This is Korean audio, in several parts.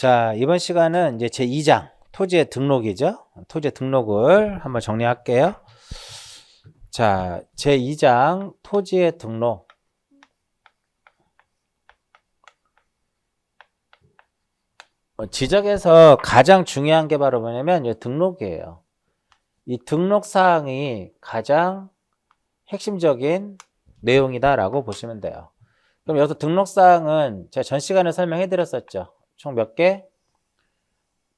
자, 이번 시간은 이제 제 2장 토지의 등록이죠. 토지의 등록을 한번 정리할게요. 자, 제 2장 토지의 등록. 지적에서 가장 중요한 게 바로 뭐냐면 이 등록이에요. 이 등록 사항이 가장 핵심적인 내용이다라고 보시면 돼요. 그럼 여기서 등록 사항은 제가 전 시간에 설명해 드렸었죠. 총 몇 개?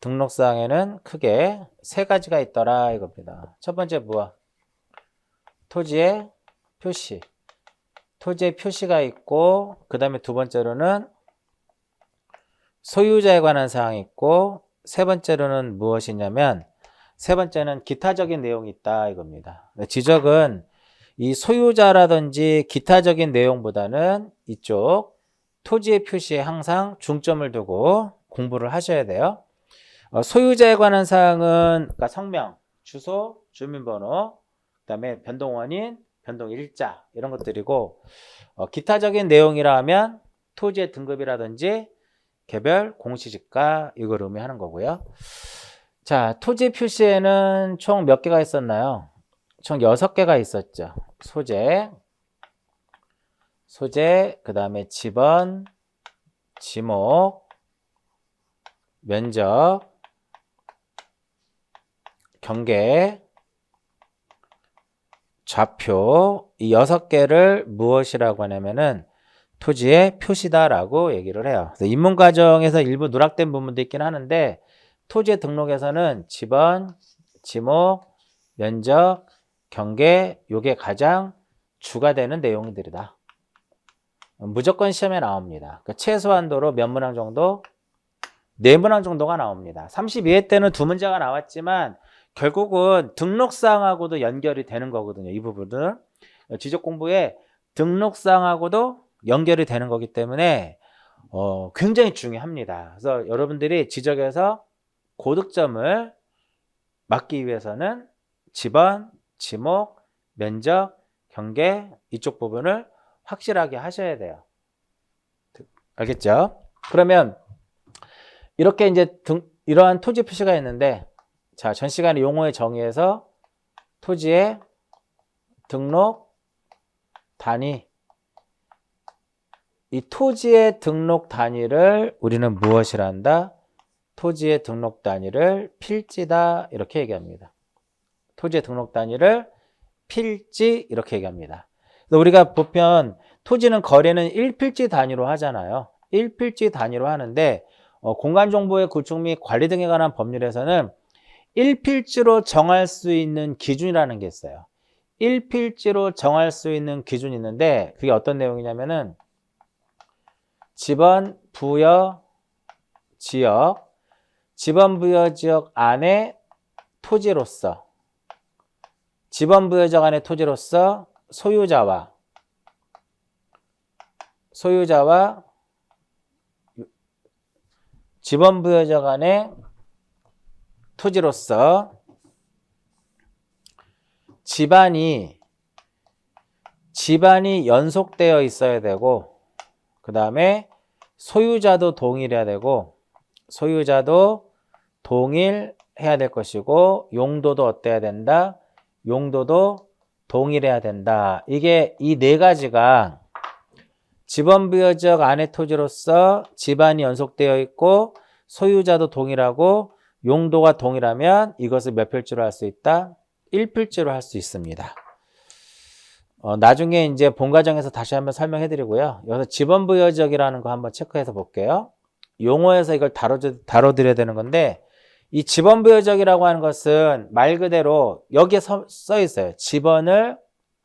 등록 사항에는 크게 세 가지가 있더라 이겁니다. 첫 번째 뭐야? 토지의 표시. 토지의 표시가 있고, 그 다음에 두 번째로는 소유자에 관한 사항이 있고, 세 번째로는 무엇이냐면, 세 번째는 기타적인 내용이 있다 이겁니다. 지적은 이 소유자라든지 기타적인 내용보다는 이쪽 토지의 표시에 항상 중점을 두고 공부를 하셔야 돼요. 소유자에 관한 사항은 그러니까 성명, 주소, 주민번호, 그 다음에 변동원인, 변동일자 이런 것들이고, 기타적인 내용이라 하면 토지의 등급이라든지 개별 공시지가 이걸 의미하는 거고요. 자, 토지 표시에는 총 몇 개가 있었나요? 총 6개가 있었죠. 소재, 그 다음에 지번, 지목, 면적, 경계, 좌표, 이 6개를 무엇이라고 하냐면은 토지의 표시다라고 얘기를 해요. 그래서 입문과정에서 일부 누락된 부분도 있긴 하는데, 토지의 등록에서는 지번, 지목, 면적, 경계, 요게 가장 주가 되는 내용들이다. 무조건 시험에 나옵니다. 그러니까 최소한도로 몇 문항 정도? 4문항 정도가 나옵니다. 32회 때는 2문제가 나왔지만 결국은 등록사항하고도 연결이 되는 거거든요. 이 부분은 지적 공부에 등록사항하고도 연결이 되는 거기 때문에 굉장히 중요합니다. 그래서 여러분들이 지적에서 고득점을 막기 위해서는 지번, 지목, 면적, 경계 이쪽 부분을 확실하게 하셔야 돼요. 알겠죠? 그러면 이렇게 이제 이러한 토지 표시가 있는데, 자, 전 시간에 용어의 정의에서 토지의 등록 단위, 이 토지의 등록 단위를 우리는 무엇이라 한다? 토지의 등록 단위를 필지다 이렇게 얘기합니다. 토지의 등록 단위를 필지 이렇게 얘기합니다. 우리가 보면 토지는 거래는 1필지 단위로 하잖아요. 1필지 단위로 하는데 공간정보의 구축 및 관리 등에 관한 법률에서는 1필지로 정할 수 있는 기준이라는 게 있어요. 1필지로 정할 수 있는 기준이 있는데 그게 어떤 내용이냐면은 지번 부여 지역, 지번 부여 지역 안에 토지로서, 지번 부여 지역 안에 토지로서 소유자와 지번 부여 지역 안에 토지로서 집안이 연속되어 있어야 되고, 그 다음에 소유자도 동일해야 되고, 소유자도 동일해야 될 것이고, 용도도 어때야 된다? 용도도 동일해야 된다. 이게 이 네 가지가 지번 부여 지역 안의 토지로서 집안이 연속되어 있고, 소유자도 동일하고, 용도가 동일하면 이것을 몇 필지로 할 수 있다? 1필지로 할 수 있습니다. 나중에 이제 본과정에서 다시 한번 설명해 드리고요. 여기서 지번 부여 지역이라는 거 한번 체크해서 볼게요. 용어에서 이걸 다뤄드려야 되는 건데, 이 지번 부여 지역이라고 하는 것은 말 그대로 여기에 써 있어요. 지번을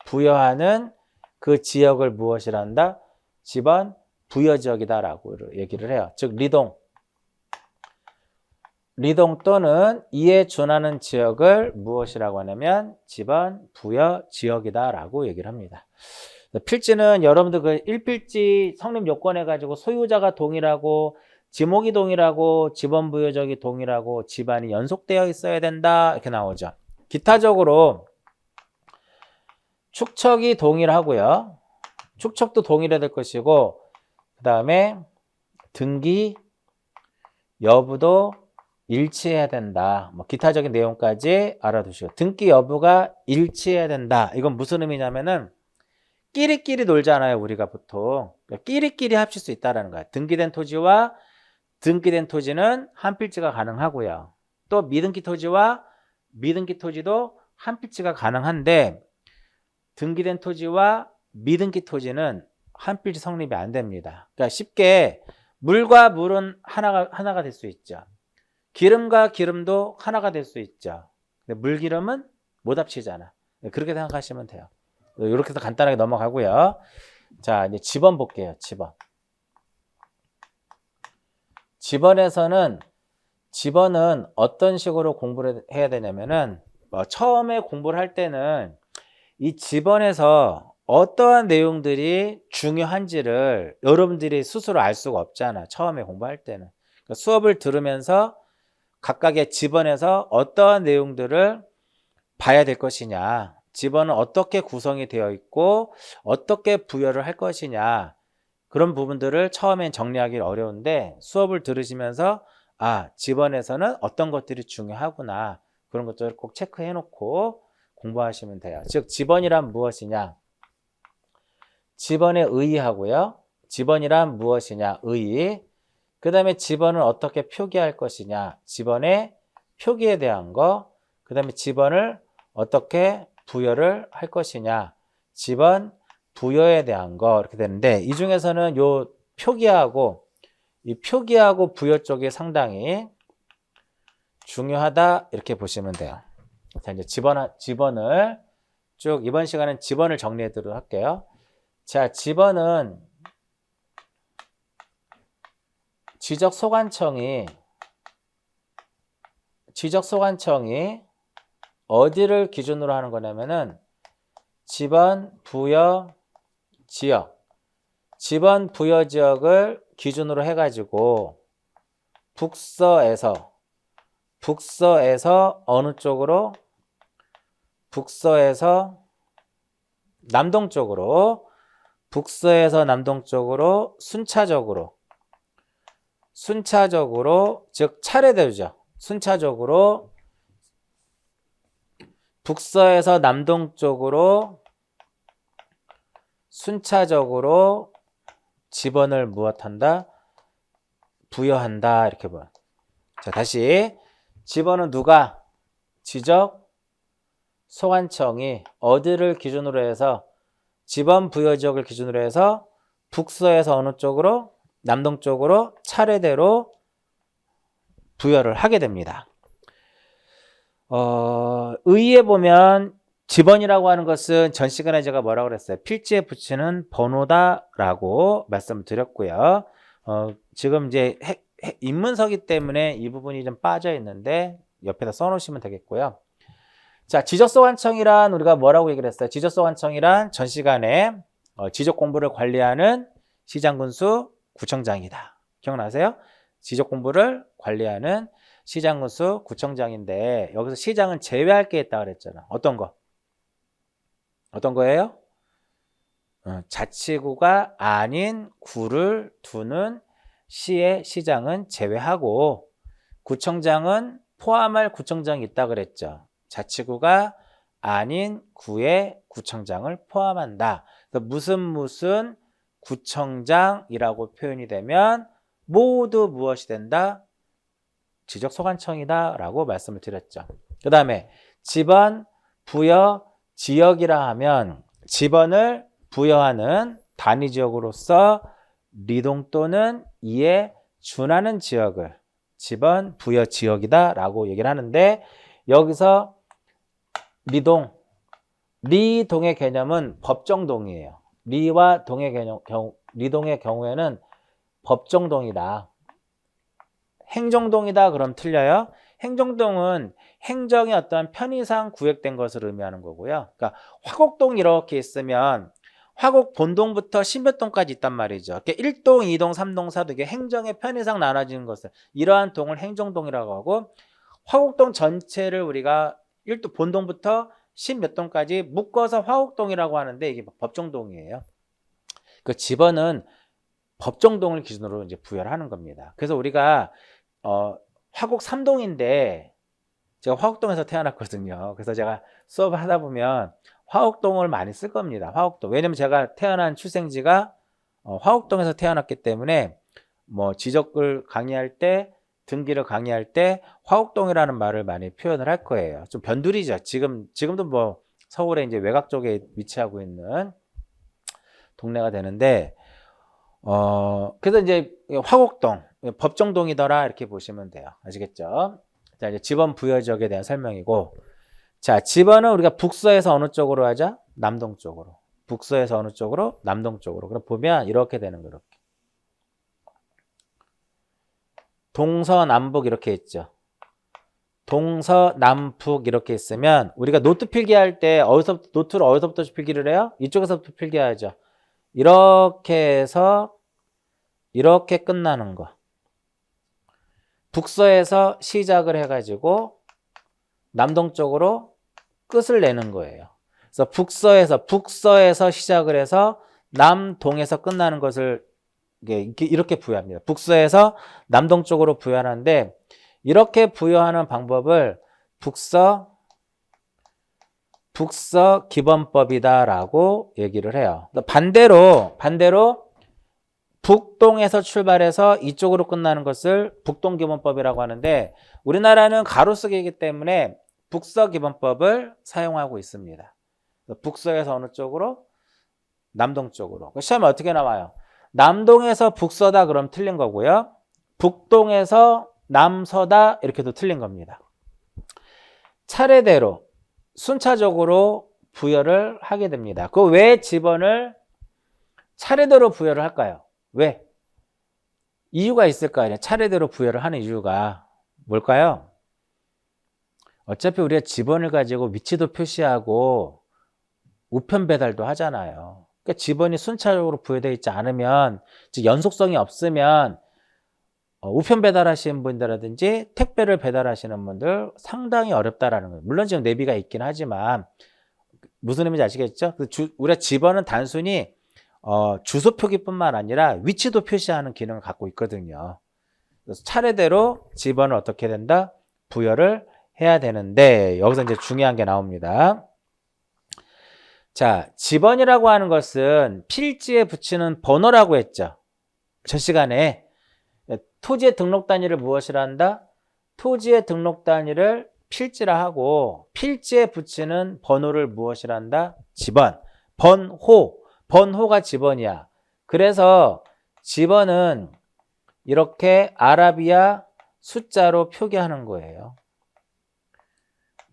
부여하는 그 지역을 무엇이라 한다? 지번 부여 지역이다라고 얘기를 해요. 즉 리동 또는 이에 준하는 지역을 무엇이라고 하냐면 지번 부여 지역이다라고 얘기를 합니다. 필지는 여러분들 그 1필지 성립 요건해 가지고 소유자가 동일하고 지목이 동일하고 지번 부여 지역이 동일하고 집안이 연속되어 있어야 된다 이렇게 나오죠. 기타적으로 축척이 동일하고요. 축척도 동일해야 될 것이고, 그 다음에 등기, 여부도 일치해야 된다. 뭐 기타적인 내용까지 알아두시고 등기 여부가 일치해야 된다. 이건 무슨 의미냐면은 끼리끼리 놀잖아요. 우리가 보통 끼리끼리 합칠 수 있다라는 거야. 등기된 토지와 등기된 토지는 한 필지가 가능하고요. 또 미등기 토지와 미등기 토지도 한 필지가 가능한데 등기된 토지와 미등기 토지는 한 필지 성립이 안 됩니다. 그러니까 쉽게 물과 물은 하나가 될 수 있죠. 기름과 기름도 하나가 될 수 있죠. 근데 물기름은 못 합치잖아. 그렇게 생각하시면 돼요. 이렇게 해서 간단하게 넘어가고요. 자, 이제 지번 볼게요. 지번. 지번은 어떤 식으로 공부를 해야 되냐면은 처음에 공부를 할 때는 이 지번에서 어떠한 내용들이 중요한지를 여러분들이 스스로 알 수가 없잖아. 처음에 공부할 때는. 그러니까 수업을 들으면서 각각의 지번에서 어떠한 내용들을 봐야 될 것이냐. 지번은 어떻게 구성이 되어 있고 어떻게 부여를 할 것이냐. 그런 부분들을 처음엔 정리하기 어려운데 수업을 들으시면서 지번에서는 어떤 것들이 중요하구나. 그런 것들을 꼭 체크해 놓고 공부하시면 돼요. 즉 지번이란 무엇이냐? 지번에 의의하고요. 지번이란 무엇이냐? 의의. 그 다음에 지번을 어떻게 표기할 것이냐? 지번의 표기에 대한 거. 그 다음에 지번을 어떻게 부여를 할 것이냐? 지번 부여에 대한 거 이렇게 되는데 이 중에서는 요 표기하고 부여 쪽이 상당히 중요하다 이렇게 보시면 돼요. 자, 이제 지번을 쭉 이번 시간은 지번을 정리해 드리도록 할게요. 자, 지번은 지적소관청이 어디를 기준으로 하는 거냐면은 지번 부여 지역, 지번 부여 지역을 기준으로 해가지고 북서에서 어느 쪽으로? 북서에서 남동쪽으로 순차적으로 즉 차례대로죠. 순차적으로 북서에서 남동쪽으로 순차적으로 지번을 무엇한다? 부여한다. 이렇게 봐요. 자, 다시 지번은 누가? 지적소관청이 어디를 기준으로 해서 지번 부여 지역을 기준으로 해서 북서에서 어느 쪽으로? 남동쪽으로 차례대로 부여를 하게 됩니다. 의의에 보면 지번이라고 하는 것은 전 시간에 제가 뭐라고 그랬어요? 필지에 붙이는 번호다라고 말씀드렸고요. 지금 이제 인문서기 때문에 이 부분이 좀 빠져 있는데 옆에다 써놓으시면 되겠고요. 자, 지적소관청이란 우리가 뭐라고 얘기를 했어요? 지적소관청이란 전 시간에 지적 공부를 관리하는 시장군수 구청장이다. 기억나세요? 지적 공부를 관리하는 시장군수 구청장인데 여기서 시장은 제외할 게 있다고 그랬잖아. 어떤 거예요? 자치구가 아닌 구를 두는 시의 시장은 제외하고 구청장은 포함할 구청장이 있다 그랬죠. 자치구가 아닌 구의 구청장을 포함한다. 그래서 무슨 구청장이라고 표현이 되면 모두 무엇이 된다? 지적소관청이다 라고 말씀을 드렸죠. 그 다음에 지번, 부여, 지역이라 하면 지번을 부여하는 단위지역으로서 리동 또는 이에 준하는 지역을 지번, 부여, 지역이다 라고 얘기를 하는데 여기서 리동의 개념은 법정동이에요. 리와 동의 리동의 경우에는 법정동이다. 행정동이다 그럼 틀려요. 행정동은 행정의 어떤 편의상 구획된 것을 의미하는 거고요. 그러니까 화곡동 이렇게 있으면 화곡 본동부터 십몇 동까지 있단 말이죠. 그러니까 1동, 2동, 3동, 4동 이게 행정의 편의상 나눠지는 것을 이러한 동을 행정동이라고 하고 화곡동 전체를 우리가 1동 본동부터 십몇 동까지 묶어서 화곡동이라고 하는데 이게 법정동이에요. 그 지번은 법정동을 기준으로 이제 부여를 하는 겁니다. 그래서 우리가 화곡 3동인데 제가 화곡동에서 태어났거든요. 그래서 제가 수업을 하다 보면 화곡동을 많이 쓸 겁니다. 화곡동. 왜냐면 제가 태어난 출생지가 화곡동에서 태어났기 때문에 뭐 지적을 강의할 때, 등기를 강의할 때 화곡동이라는 말을 많이 표현을 할 거예요. 좀 변두리죠. 지금도 뭐 서울의 이제 외곽 쪽에 위치하고 있는 동네가 되는데, 그래서 이제 화곡동, 법정동이더라 이렇게 보시면 돼요. 아시겠죠? 자, 이제 지번 부여지역에 대한 설명이고, 자, 지번은 우리가 북서에서 어느 쪽으로 하자? 남동 쪽으로. 북서에서 어느 쪽으로? 남동 쪽으로. 그럼 보면 이렇게 되는 거예요. 이렇게. 동서남북 이렇게 있죠. 동서남북 이렇게 있으면 우리가 노트 필기할 때 노트를 어디서부터 필기를 해요? 이쪽에서부터 필기하죠. 이렇게 해서 이렇게 끝나는 거. 북서에서 시작을 해가지고 남동 쪽으로 끝을 내는 거예요. 그래서 북서에서 시작을 해서 남동에서 끝나는 것을 이렇게 부여합니다. 북서에서 남동 쪽으로 부여하는데 이렇게 부여하는 방법을 북서 기본법이다라고 얘기를 해요. 반대로 북동에서 출발해서 이쪽으로 끝나는 것을 북동기본법이라고 하는데 우리나라는 가로쓰기이기 때문에 북서기본법을 사용하고 있습니다. 북서에서 어느 쪽으로? 남동 쪽으로. 시험에 어떻게 나와요? 남동에서 북서다 그럼 틀린 거고요. 북동에서 남서다 이렇게도 틀린 겁니다. 차례대로 순차적으로 부여를 하게 됩니다. 그 왜 지번을 차례대로 부여를 할까요? 왜? 이유가 있을 거 아니에요. 차례대로 부여를 하는 이유가 뭘까요? 어차피 우리가 지번을 가지고 위치도 표시하고 우편 배달도 하잖아요. 그러니까 지번이 순차적으로 부여되어 있지 않으면, 즉 연속성이 없으면 우편 배달하시는 분들이라든지 택배를 배달하시는 분들 상당히 어렵다라는 거예요. 물론 지금 내비가 있긴 하지만 무슨 의미인지 아시겠죠? 우리가 지번은 단순히 주소 표기뿐만 아니라 위치도 표시하는 기능을 갖고 있거든요. 그래서 차례대로 지번을 어떻게 된다? 부여를 해야 되는데 여기서 이제 중요한 게 나옵니다. 자, 지번이라고 하는 것은 필지에 붙이는 번호라고 했죠. 저 시간에 토지의 등록 단위를 무엇이라 한다? 토지의 등록 단위를 필지라 하고 필지에 붙이는 번호를 무엇이라 한다? 지번. 번호가 지번이야. 그래서 지번은 이렇게 아라비아 숫자로 표기하는 거예요.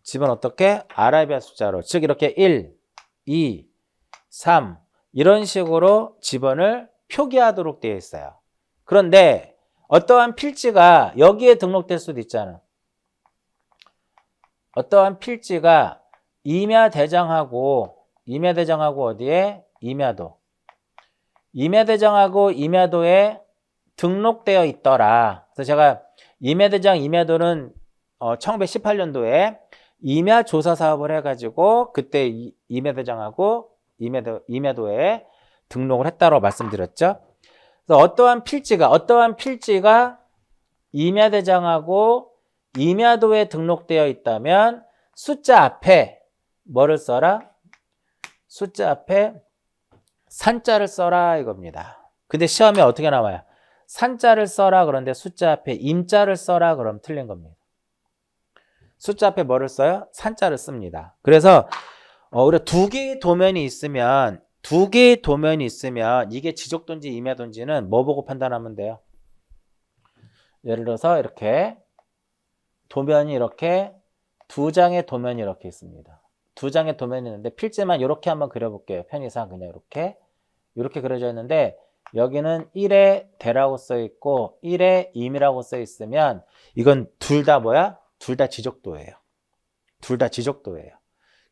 지번 어떻게? 아라비아 숫자로. 즉 이렇게 1, 2, 3 이런 식으로 지번을 표기하도록 되어 있어요. 그런데 어떠한 필지가 여기에 등록될 수도 있잖아. 어떠한 필지가 임야대장하고 어디에? 임야대장하고 임야도에 등록되어 있더라. 그래서 제가 임야대장, 임야도는 1918년도에 임야조사 사업을 해가지고 그때 임야대장하고 임야도에 등록을 했다고 말씀드렸죠. 그래서 어떠한 필지가 임야대장하고 임야도에 등록되어 있다면 숫자 앞에 뭐를 써라? 숫자 앞에 산자를 써라 이겁니다. 근데 시험에 어떻게 나와요? 산자를 써라 그런데 숫자 앞에 임자를 써라 그러면 틀린 겁니다. 숫자 앞에 뭐를 써요? 산자를 씁니다. 그래서 우리가 두 개의 도면이 있으면 이게 지적도인지 임야도인지는 뭐 보고 판단하면 돼요? 예를 들어서 이렇게 도면이 이렇게 두 장의 도면이 이렇게 있습니다. 두 장의 도면이 있는데 필지만 이렇게 한번 그려볼게요. 편의상 그냥 이렇게 그려져 있는데 여기는 1에 대라고 써 있고 1에 임이라고 써 있으면 이건 둘 다 뭐야? 둘 다 지적도예요.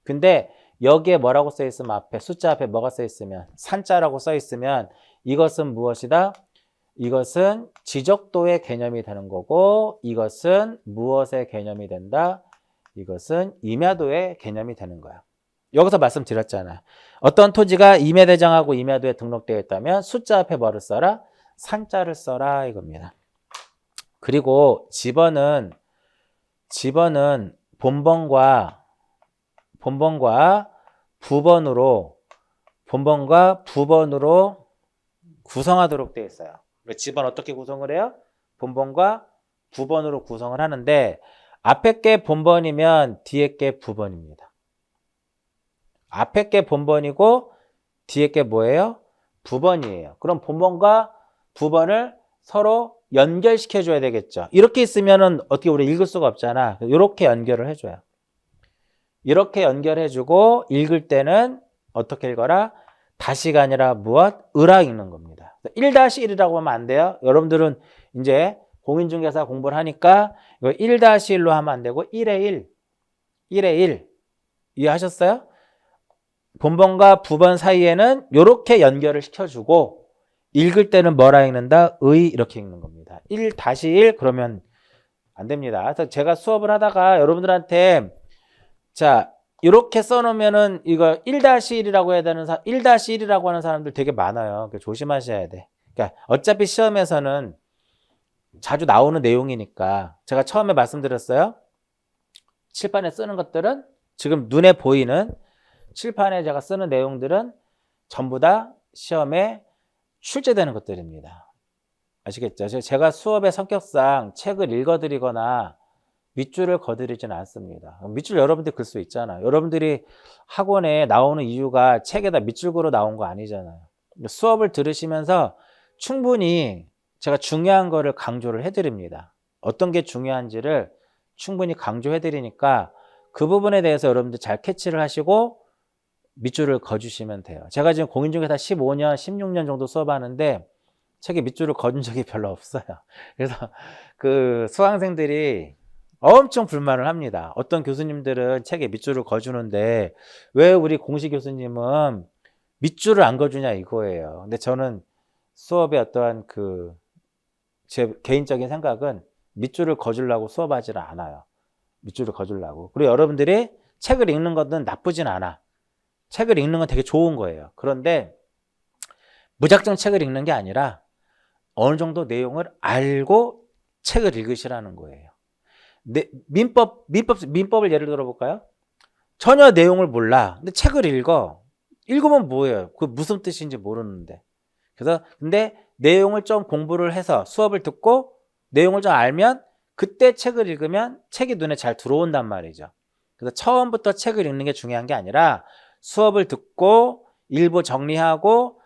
근데 여기에 뭐라고 써 있으면 앞에 숫자 앞에 뭐가 써 있으면 산자라고 써 있으면 이것은 무엇이다? 이것은 지적도의 개념이 되는 거고 이것은 무엇의 개념이 된다? 이것은 임야도의 개념이 되는 거야. 여기서 말씀드렸잖아. 어떤 토지가 임야대장하고 임야도에 등록되어 있다면 숫자 앞에 뭐를 써라? 산자를 써라 이겁니다. 그리고 집어는 본번과 부번으로 구성하도록 되어 있어요. 집은 어떻게 구성을 해요? 본번과 부번으로 구성을 하는데 앞에 게 본번이면 뒤에 게 부번입니다. 앞에 게 본번이고 뒤에 게 뭐예요? 부번이에요. 그럼 본번과 부번을 서로 연결시켜 줘야 되겠죠. 이렇게 있으면은 어떻게 우리 읽을 수가 없잖아. 이렇게 연결을 해줘요. 이렇게 연결해주고 읽을 때는 어떻게 읽어라? 다시가 아니라 무엇? 으라 읽는 겁니다. 1-1이라고 하면 안 돼요. 여러분들은 이제 공인중개사 공부를 하니까 이거 1-1로 하면 안 되고 1의 1 이해하셨어요? 본번과 부번 사이에는 이렇게 연결을 시켜주고 읽을 때는 뭐라 읽는다? 의 이렇게 읽는 겁니다. 1-1 그러면 안 됩니다. 그래서 제가 수업을 하다가 여러분들한테 자 이렇게 써놓으면은 이거 1-1이라고 해야 되는 1-1이라고 하는 사람들 되게 많아요. 조심하셔야 돼. 그러니까 어차피 시험에서는 자주 나오는 내용이니까 제가 처음에 말씀드렸어요. 칠판에 쓰는 것들은 지금 눈에 보이는 칠판에 제가 쓰는 내용들은 전부 다 시험에 출제되는 것들입니다. 아시겠죠? 제가 수업의 성격상 책을 읽어드리거나 밑줄을 그어드리지는 않습니다. 밑줄 여러분들 글 수 있잖아요. 여러분들이 학원에 나오는 이유가 책에다 밑줄 그어 나온 거 아니잖아요. 수업을 들으시면서 충분히 제가 중요한 거를 강조를 해드립니다. 어떤 게 중요한지를 충분히 강조해드리니까 그 부분에 대해서 여러분들 잘 캐치를 하시고 밑줄을 그어주시면 돼요. 제가 지금 공인중개사 15년, 16년 정도 수업하는데 책에 밑줄을 그어준 적이 별로 없어요. 그래서 그 수강생들이 엄청 불만을 합니다. 어떤 교수님들은 책에 밑줄을 그어주는데 왜 우리 공시 교수님은 밑줄을 안 그어주냐 이거예요. 근데 저는 수업의 어떠한 제 개인적인 생각은 밑줄을 그어주려고 수업하지는 않아요. 밑줄을 그어주려고. 그리고 여러분들이 책을 읽는 것은 나쁘진 않아. 책을 읽는 건 되게 좋은 거예요. 그런데 무작정 책을 읽는 게 아니라 어느 정도 내용을 알고 책을 읽으시라는 거예요. 민법을 예를 들어볼까요? 전혀 내용을 몰라. 근데 책을 읽어. 읽으면 뭐예요? 그 무슨 뜻인지 모르는데. 그래서 근데 내용을 좀 공부를 해서 수업을 듣고 내용을 좀 알면 그때 책을 읽으면 책이 눈에 잘 들어온단 말이죠. 그래서 처음부터 책을 읽는 게 중요한 게 아니라 수업을 듣고 일부 정리하고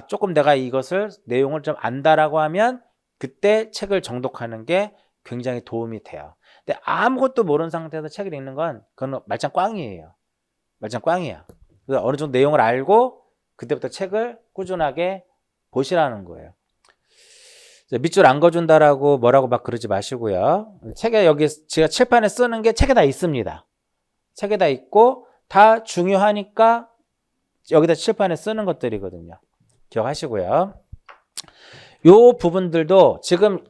조금 내가 이것을 내용을 좀 안다라고 하면 그때 책을 정독하는 게 굉장히 도움이 돼요. 근데 아무것도 모르는 상태에서 책을 읽는 건 그건 말짱 꽝이에요. 말짱 꽝이야. 그래서 어느 정도 내용을 알고 그때부터 책을 꾸준하게 보시라는 거예요. 밑줄 안 그어준다라고 뭐라고 막 그러지 마시고요. 책에 여기 제가 칠판에 쓰는 게 책에 다 있습니다. 책에 다 있고 다 중요하니까 여기다 칠판에 쓰는 것들이거든요. 기억하시고요. 요 부분들도 지금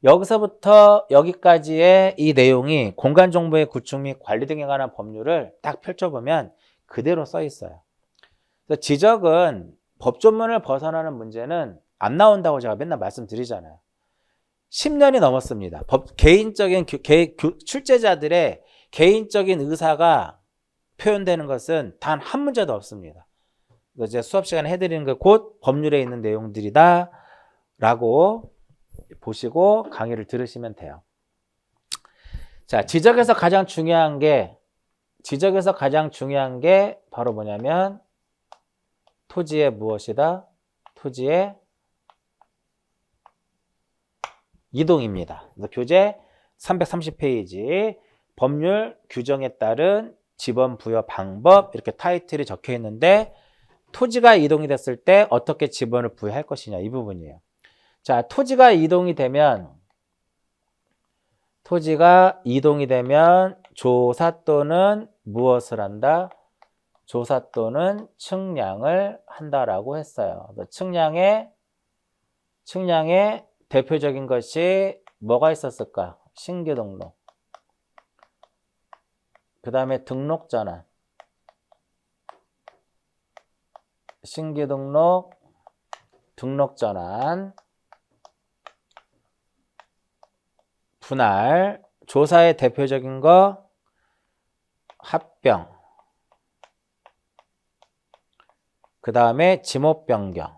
여기서부터 여기까지의 이 내용이 공간정보의 구축 및 관리 등에 관한 법률을 딱 펼쳐보면 그대로 써 있어요. 그래서 지적은 법조문을 벗어나는 문제는 안 나온다고 제가 맨날 말씀드리잖아요. 10년이 넘었습니다. 개인적인 출제자들의 개인적인 의사가 표현되는 것은 단 한 문제도 없습니다. 이제 수업 시간에 해드리는 거 곧 법률에 있는 내용들이다 라고 보시고 강의를 들으시면 돼요. 자, 지적에서 가장 중요한 게 바로 뭐냐면 토지의 무엇이다? 토지의 이동입니다. 그래서 교재 330페이지 법률 규정에 따른 지번 부여 방법 이렇게 타이틀이 적혀 있는데 토지가 이동이 됐을 때 어떻게 지번을 부여할 것이냐 이 부분이에요. 자, 토지가 이동이 되면 조사 또는 무엇을 한다? 조사 또는 측량을 한다라고 했어요. 측량의 대표적인 것이 뭐가 있었을까? 신규 등록. 그 다음에 등록 전환. 신규 등록, 등록 전환. 분할, 조사의 대표적인 거 합병, 그 다음에 지목 변경,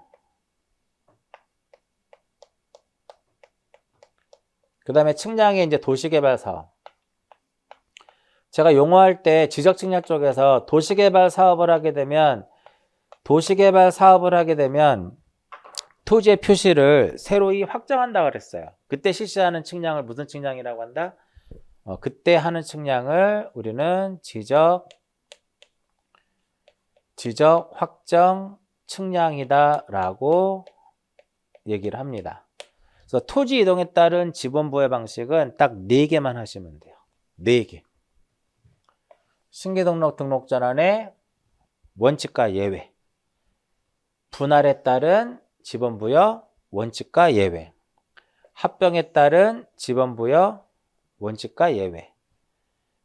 그 다음에 측량이 이제 도시개발 사업. 제가 용어할 때 지적측량 쪽에서 도시개발 사업을 하게 되면 토지의 표시를 새로이 확정한다 그랬어요. 그때 실시하는 측량을 무슨 측량이라고 한다? 그때 하는 측량을 우리는 지적 확정 측량이다라고 얘기를 합니다. 그래서 토지 이동에 따른 지번부의 방식은 딱 4개만 하시면 돼요. 4개. 신규등록 등록전환의 원칙과 예외, 분할에 따른 지번부여 원칙과 예외, 합병에 따른 지번부여 원칙과 예외,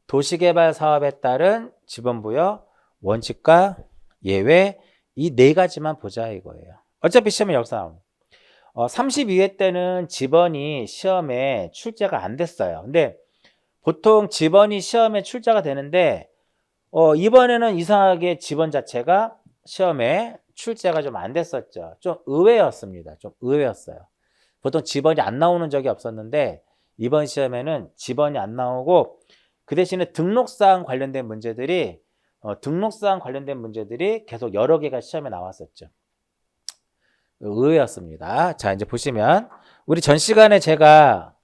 도시개발 사업에 따른 지번부여 원칙과 예외, 이 4가지만 보자 이거예요. 어차피 시험에 여기서 나옵니다. 32회 때는 지번이 시험에 출제가 안 됐어요. 근데 보통 지번이 시험에 출제가 되는데 이번에는 이상하게 지번 자체가 시험에 출제가 좀 안 됐었죠. 좀 의외였습니다. 좀 의외였어요. 보통 지번이 안 나오는 적이 없었는데 이번 시험에는 지번이 안 나오고 그 대신에 등록사항 관련된 문제들이 계속 여러 개가 시험에 나왔었죠. 의외였습니다. 자, 이제 보시면 우리 전 시간에 제가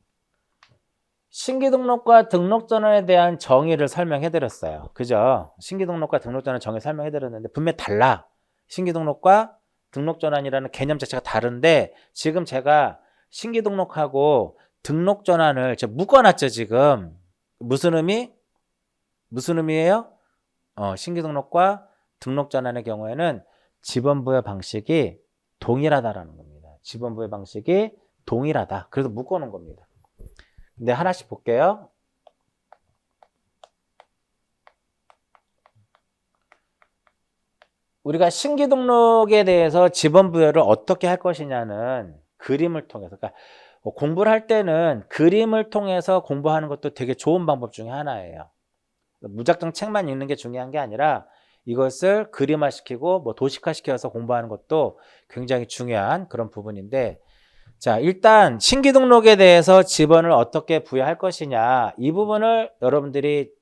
신규등록과 등록전환에 대한 정의를 설명해 드렸어요. 그죠? 신규등록과 등록전환 정의 설명해 드렸는데 분명히 달라. 신규등록과 등록전환이라는 개념 자체가 다른데 지금 제가 신규등록하고 등록전환을 제가 묶어놨죠. 지금 무슨 의미예요? 신규등록과 등록전환의 경우에는 지번부여 방식이 동일하다라는 겁니다. 지번부여 방식이 동일하다. 그래서 묶어놓은 겁니다. 근데 하나씩 볼게요. 우리가 신규등록에 대해서 지번부여를 어떻게 할 것이냐는 그림을 통해서, 그러니까 공부를 할 때는 그림을 통해서 공부하는 것도 되게 좋은 방법 중에 하나예요. 무작정 책만 읽는 게 중요한 게 아니라 이것을 그림화시키고 뭐 도식화시켜서 공부하는 것도 굉장히 중요한 그런 부분인데, 자, 일단 신규등록에 대해서 지번을 어떻게 부여할 것이냐, 이 부분을 여러분들이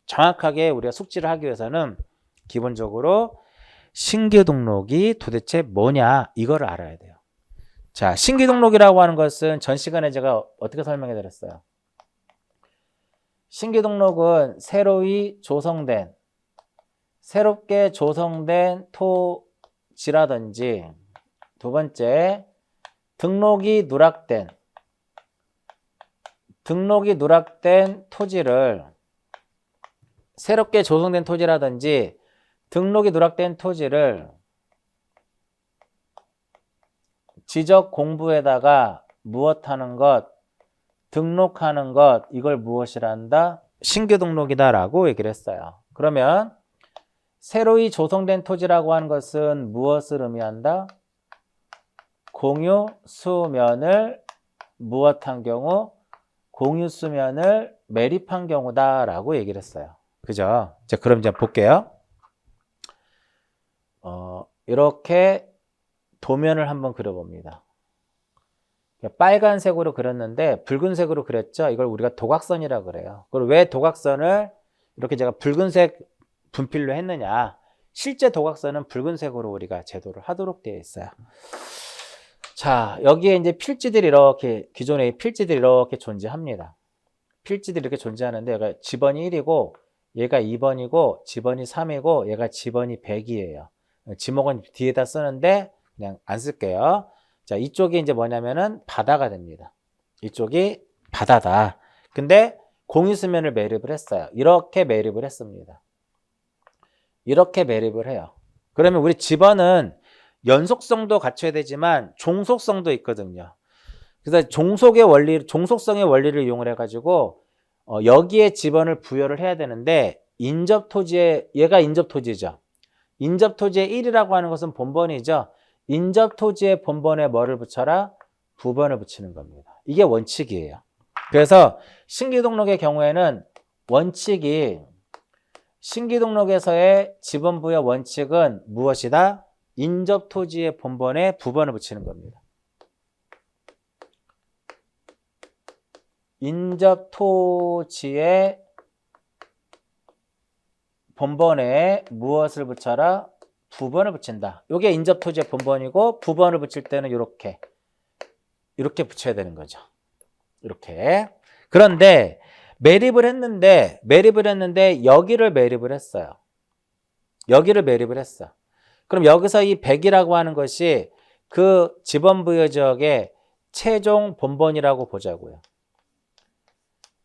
정확하게 우리가 숙지를 하기 위해서는 기본적으로 신규등록이 도대체 뭐냐 이거를 알아야 돼요. 자, 신규등록이라고 하는 것은 전 시간에 제가 어떻게 설명해 드렸어요. 신규등록은 새롭게 조성된 토지라든지, 두 번째 등록이 누락된 토지를, 새롭게 조성된 토지라든지 등록이 누락된 토지를 지적 공부에다가 무엇하는 것, 등록하는 것, 이걸 무엇이라 한다? 신규등록이다 라고 얘기를 했어요. 그러면 새로이 조성된 토지라고 하는 것은 무엇을 의미한다? 공유수면을 무엇한 경우? 공유수면을 매립한 경우다 라고 얘기를 했어요. 그죠? 자, 그럼 이제 볼게요. 이렇게 도면을 한번 그려봅니다. 빨간색으로 그렸는데 붉은색으로 그렸죠. 이걸 우리가 도각선이라고 그래요. 그리고 왜 도각선을 이렇게 제가 붉은색 분필로 했느냐, 실제 도각선은 붉은색으로 우리가 제도를 하도록 되어 있어요. 자, 여기에 이제 필지들이 이렇게, 기존의 필지들이 이렇게 존재합니다. 필지들이 이렇게 존재하는데 얘가 지번이 1이고 얘가 2번이고 지번이 3이고 얘가 지번이 100이에요. 지목은 뒤에다 쓰는데 그냥 안 쓸게요. 자, 이쪽이 이제 뭐냐면은 바다가 됩니다. 이쪽이 바다다. 근데 공유수면을 매립을 했어요. 이렇게 매립을 했습니다. 이렇게 매립을 해요. 그러면 우리 지번은 연속성도 갖춰야 되지만 종속성도 있거든요. 그래서 종속성의 원리를 이용을 해가지고 여기에 지번을 부여를 해야 되는데, 얘가 인접토지죠. 인접토지의 1이라고 하는 것은 본번이죠. 인접토지의 본번에 뭐를 붙여라? 부번을 붙이는 겁니다. 이게 원칙이에요. 그래서 신규 등록의 경우에는 신규 등록에서의 지번 부여 원칙은 무엇이다? 인접 토지의 본번에 부번을 붙이는 겁니다. 인접 토지의 본번에 무엇을 붙여라? 부번을 붙인다. 이게 인접 토지의 본번이고 부번을 붙일 때는 이렇게 붙여야 되는 거죠. 이렇게. 그런데 매립을 했는데 여기를 매립을 했어요. 여기를 매립을 했어. 그럼 여기서 이 100이라고 하는 것이 그 지번 부여 지역의 최종 본번이라고 보자고요.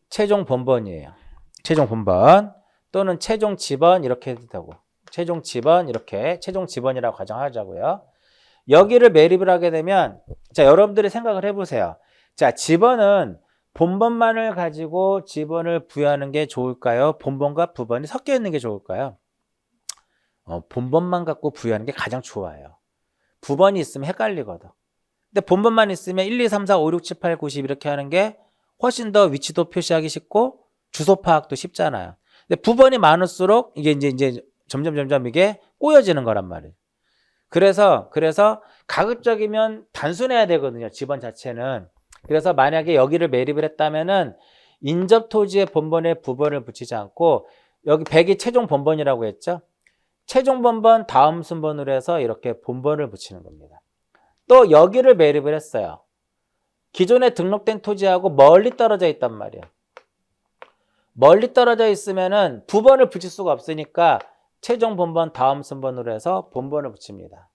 최종 본번이에요. 최종 본번 또는 최종 지번 이렇게 해도 되고 최종 지번 이렇게 최종 지번이라고 가정하자고요. 여기를 매립을 하게 되면 자 여러분들이 생각을 해보세요. 자 지번은 본번만을 가지고 지번을 부여하는 게 좋을까요? 본번과 부번이 섞여 있는 게 좋을까요? 본번만 갖고 부여하는 게 가장 좋아요. 부번이 있으면 헷갈리거든. 근데 본번만 있으면 1, 2, 3, 4, 5, 6, 7, 8, 9, 10 이렇게 하는 게 훨씬 더 위치도 표시하기 쉽고 주소 파악도 쉽잖아요. 근데 부번이 많을수록 이게 이제 점점 이게 꼬여지는 거란 말이에요. 그래서 가급적이면 단순해야 되거든요. 지번 자체는. 그래서 만약에 여기를 매립을 했다면은 인접 토지의 본번에 부번을 붙이지 않고 여기 100이 최종 본번이라고 했죠. 최종 본번 다음 순번으로 해서 이렇게 본번을 붙이는 겁니다. 또 여기를 매립을 했어요. 기존에 등록된 토지하고 멀리 떨어져 있단 말이에요. 멀리 떨어져 있으면은 부번을 붙일 수가 없으니까 최종 본번 다음 순번으로 해서 본번을 붙입니다.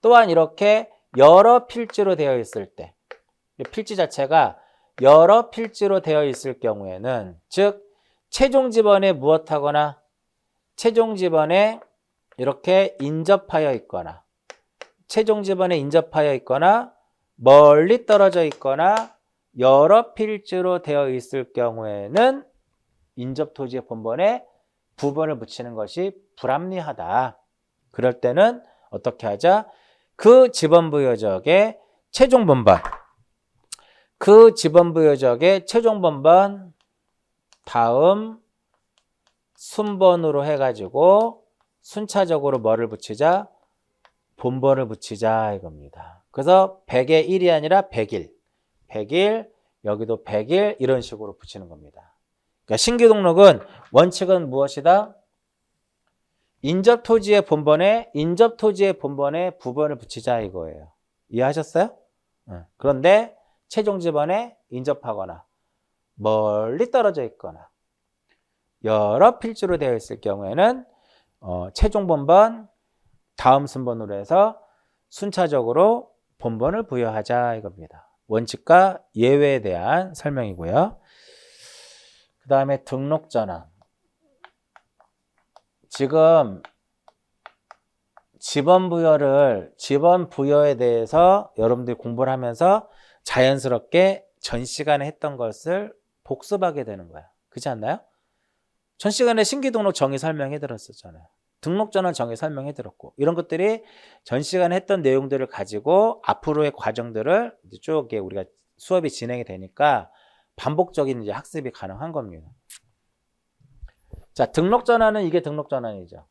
또한 이렇게 여러 필지로 되어 있을 때 필지 자체가 여러 필지로 되어 있을 경우에는 즉 최종 지번에 무엇하거나 최종 지번에 이렇게 인접하여 있거나 최종 지번에 인접하여 있거나 멀리 떨어져 있거나 여러 필지로 되어 있을 경우에는 인접 토지의 본번에 부번을 붙이는 것이 불합리하다. 그럴 때는 어떻게 하자? 그 지번 부여적의 최종 본번 그 지번 부여적의 최종 본번 다음 순번으로 해가지고 순차적으로 뭐를 붙이자? 본번을 붙이자 이겁니다. 그래서 100의 1이 아니라 100일 100일 여기도 100일 이런 식으로 붙이는 겁니다. 그러니까 신규 등록은 원칙은 무엇이다? 인접 토지의 본번에 부번을 붙이자 이거예요. 이해하셨어요? 그런데 최종 지번에 인접하거나 멀리 떨어져 있거나 여러 필지로 되어 있을 경우에는 최종 본번 다음 순번으로 해서 순차적으로 본번을 부여하자 이겁니다. 원칙과 예외에 대한 설명이고요. 그 다음에 등록 전환. 지금 지번 부여에 대해서 여러분들이 공부를 하면서 자연스럽게 전 시간에 했던 것을 복습하게 되는 거야. 그렇지 않나요? 전 시간에 신규 등록 정의 설명해 드렸었잖아요. 등록 전환 정의 설명해 드렸고 이런 것들이 전 시간에 했던 내용들을 가지고 앞으로의 과정들을 이제 쭉 우리가 수업이 진행이 되니까 반복적인 이제 학습이 가능한 겁니다. 자, 등록 전환은 이게 등록 전환이죠.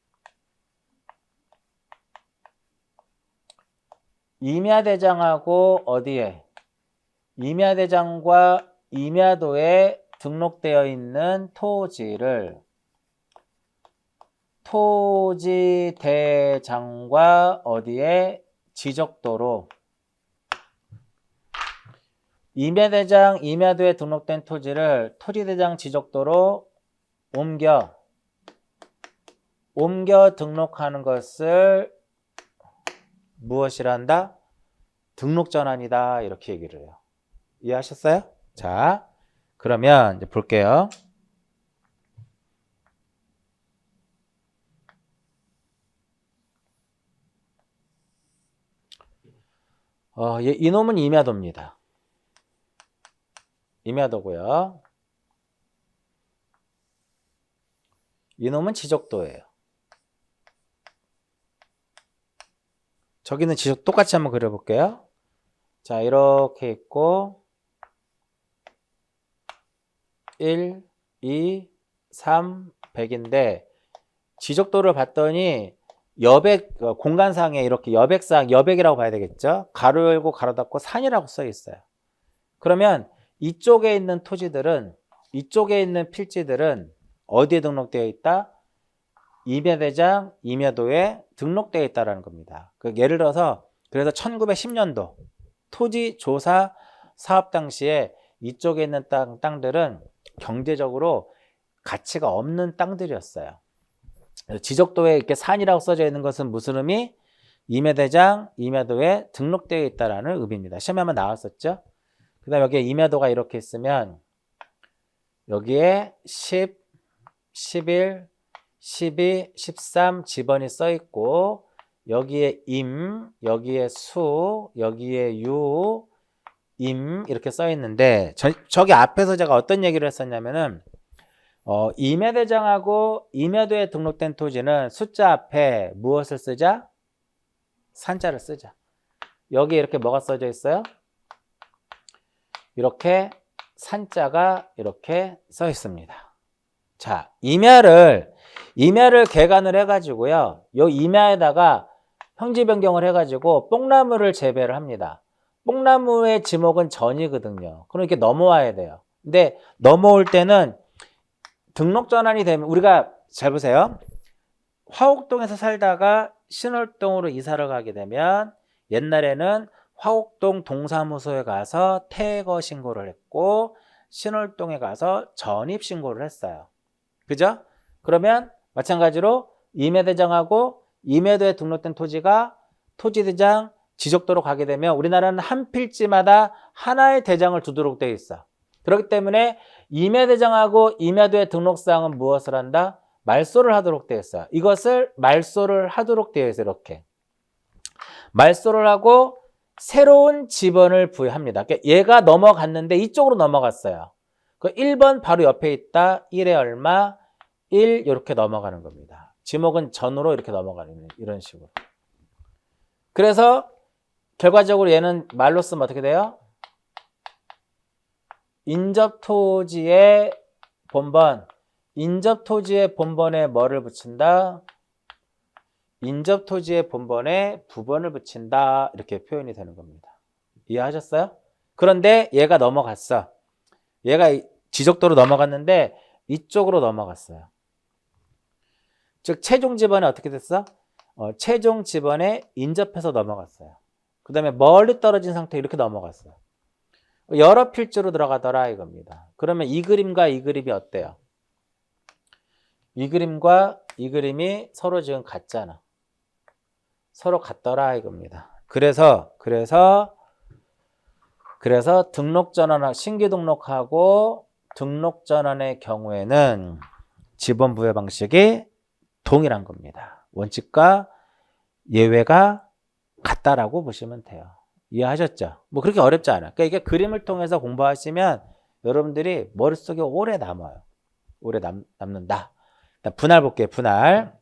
임야대장하고 어디에? 임야대장과 임야도에 등록되어 있는 토지를 토지대장과 어디에? 지적도로 임야대장, 임야도에 등록된 토지를 토지대장 지적도로 옮겨 등록하는 것을 무엇이라 한다? 등록 전환이다. 이렇게 얘기를 해요. 이해하셨어요? 자, 그러면 이제 볼게요. 이놈은 임야도입니다. 임야도고요. 이놈은 지적도예요. 저기는 지적 똑같이 한번 그려볼게요. 자, 이렇게 있고 1, 2, 3, 100인데 지적도를 봤더니 여백 공간상에 이렇게 여백상 여백이라고 봐야 되겠죠. 가로 열고 가로 닫고 산이라고 써 있어요. 그러면 이쪽에 있는 토지들은 이쪽에 있는 필지들은 어디에 등록되어 있다? 임야대장 임야도에 등록되어 있다는 겁니다. 예를 들어서 그래서 1910년도 토지조사 사업 당시에 이쪽에 있는 땅들은 경제적으로 가치가 없는 땅들이었어요. 지적도에 이렇게 산이라고 써져 있는 것은 무슨 의미? 임야대장 임야도에 등록되어 있다는 의미입니다. 시험에 한번 나왔었죠? 그 다음에 여기에 임야도가 이렇게 있으면 여기에 10, 11, 12, 13 지번이 써 있고 여기에 임, 여기에 수, 여기에 유, 임 이렇게 써 있는데 저기 앞에서 제가 어떤 얘기를 했었냐면은 임야대장하고 임야도에 등록된 토지는 숫자 앞에 무엇을 쓰자? 산자를 쓰자. 여기 이렇게 뭐가 써져 있어요? 이렇게 산자가 이렇게 써 있습니다. 자, 임야를 개간을 해가지고요. 요 임야에다가 형지 변경을 해가지고 뽕나무를 재배를 합니다. 뽕나무의 지목은 전이거든요. 그럼 이렇게 넘어와야 돼요. 근데 넘어올 때는 등록 전환이 되면 우리가 잘 보세요. 화옥동에서 살다가 신월동으로 이사를 가게 되면 옛날에는 화옥동 동사무소에 가서 퇴거 신고를 했고 신월동에 가서 전입 신고를 했어요. 그죠? 그러면 마찬가지로 임야대장하고 임야도에 등록된 토지가 토지대장 지적도로 가게 되면 우리나라는 한 필지마다 하나의 대장을 두도록 되어 있어. 그렇기 때문에 임야대장하고 임야도의 등록사항은 무엇을 한다? 말소를 하도록 되어 있어요. 이것을 말소를 하도록 되어 있어요. 이렇게 말소를 하고 새로운 지번을 부여합니다. 그러니까 얘가 넘어갔는데 이쪽으로 넘어갔어요. 그 1번 바로 옆에 있다. 1에 얼마? 1 이렇게 넘어가는 겁니다. 지목은 전으로 이렇게 넘어가는 이런 식으로. 그래서 결과적으로 얘는 말로 쓰면 어떻게 돼요? 인접토지의 본번. 인접토지의 본번에 뭐를 붙인다? 인접토지의 본번에 부번을 붙인다. 이렇게 표현이 되는 겁니다. 이해하셨어요? 그런데 얘가 넘어갔어. 얘가 지적도로 넘어갔는데 이쪽으로 넘어갔어요. 즉 최종 지번에 어떻게 됐어? 최종 지번에 인접해서 넘어갔어요. 그 다음에 멀리 떨어진 상태 이렇게 넘어갔어요. 여러 필지로 들어가더라 이겁니다. 그러면 이 그림과 이 그림이 어때요? 이 그림과 이 그림이 서로 지금 같잖아. 서로 같더라 이겁니다. 그래서 등록 전환, 신규 등록하고 등록 전환의 경우에는 지번 부여 방식이 동일한 겁니다. 원칙과 예외가 같다라고 보시면 돼요. 이해하셨죠? 뭐 그렇게 어렵지 않아요. 그러니까 이게 그림을 통해서 공부하시면 여러분들이 머릿속에 오래 남아요. 오래 남는다. 분할 볼게요. 분할.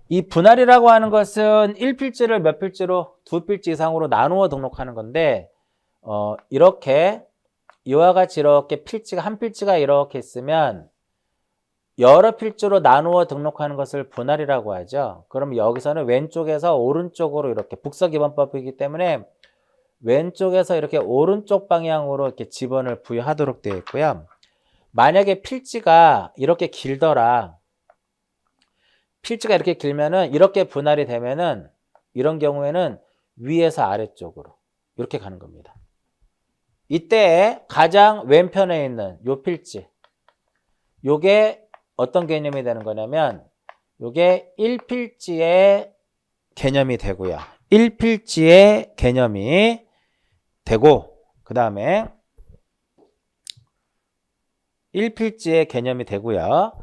이 분할이라고 하는 것은 1필지를 몇 필지로? 2필지 이상으로 나누어 등록하는 건데 이렇게 이와 같이 이렇게 필지가 한 필지가 이렇게 있으면 여러 필지로 나누어 등록하는 것을 분할이라고 하죠. 그럼 여기서는 왼쪽에서 오른쪽으로 이렇게 북서기본법이기 때문에 왼쪽에서 이렇게 오른쪽 방향으로 이렇게 지번을 부여하도록 되어 있고요. 만약에 필지가 이렇게 길더라. 필지가 이렇게 길면은 이렇게 분할이 되면은 이런 경우에는 위에서 아래쪽으로 이렇게 가는 겁니다. 이때 가장 왼편에 있는 요 필지. 요게 어떤 개념이 되는 거냐면 요게 1필지의 개념이 되고요. 1필지의 개념이 되고 그 다음에 1필지의 개념이 되고요.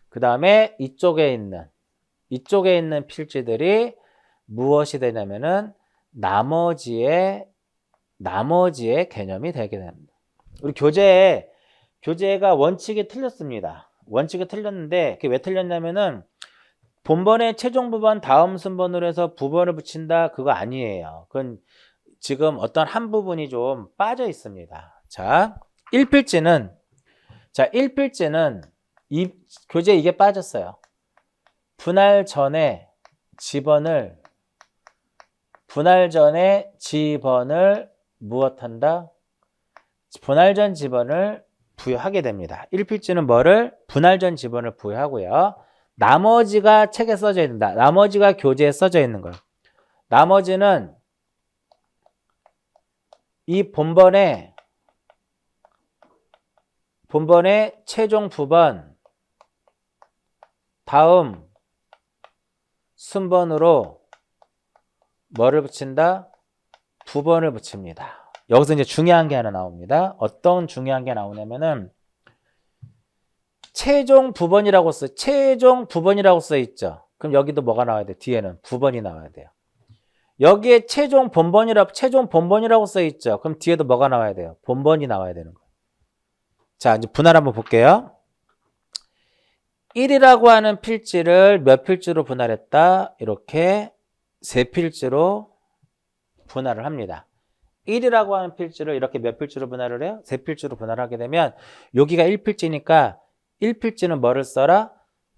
그 다음에 이쪽에 있는 필지들이 무엇이 되냐면은 나머지의 개념이 되게 됩니다. 우리 교재가 원칙이 틀렸습니다. 원칙이 틀렸는데 그게 왜 틀렸냐면은 본번에 최종 부번 다음 순번으로 해서 부번을 붙인다 그거 아니에요. 그건 지금 어떤 한 부분이 좀 빠져 있습니다. 자, 1필지는 자, 1필지는 교재에 이게 빠졌어요. 분할 전에 지번을 무엇한다? 분할 전 지번을 부여하게 됩니다. 1필지는 뭐를? 분할 전 지번을 부여하고요. 나머지가 책에 써져 있는다. 나머지가 교재에 써져 있는 거예요. 나머지는 이 본번의 최종 부번 다음 순번으로 뭐를 붙인다? 부번을 붙입니다. 여기서 이제 중요한 게 하나 나옵니다. 어떤 중요한 게 나오냐면은 최종 부번이라고 써 있죠. 그럼 여기도 뭐가 나와야 돼? 뒤에는 부번이 나와야 돼요. 여기에 최종 본번이라고 써 있죠. 그럼 뒤에도 뭐가 나와야 돼요? 본번이 나와야 되는 거예요. 자, 이제 분할 한번 볼게요. 1이라고 하는 필지를 몇 필지로 분할했다? 이렇게 세 필지로 분할을 합니다. 1이라고 하는 필지를 이렇게 몇 필지로 분할을 해요? 세 필지로 분할하게 되면 여기가 1필지니까 1필지는 뭐를 써라?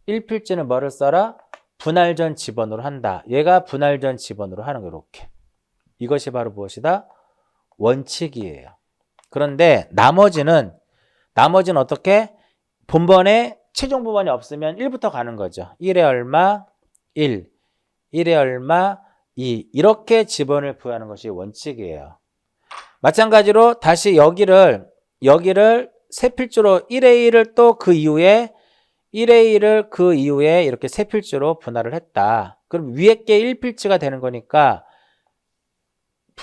1필지는 뭐를 써라? 분할 전 지번으로 한다. 얘가 분할 전 지번으로 하는 거 이렇게. 이것이 바로 무엇이다? 원칙이에요. 그런데 나머지는 어떻게? 본번에 최종 부번이 없으면 1부터 가는 거죠. 1에 얼마? 1. 1에 얼마? 2. 이렇게 지번을 부여하는 것이 원칙이에요. 마찬가지로 다시 여기를 세 필지로 1의 1을 또 그 이후에 1의 1을 그 이후에 이렇게 세 필지로 분할을 했다. 그럼 위에 게 1필지가 되는 거니까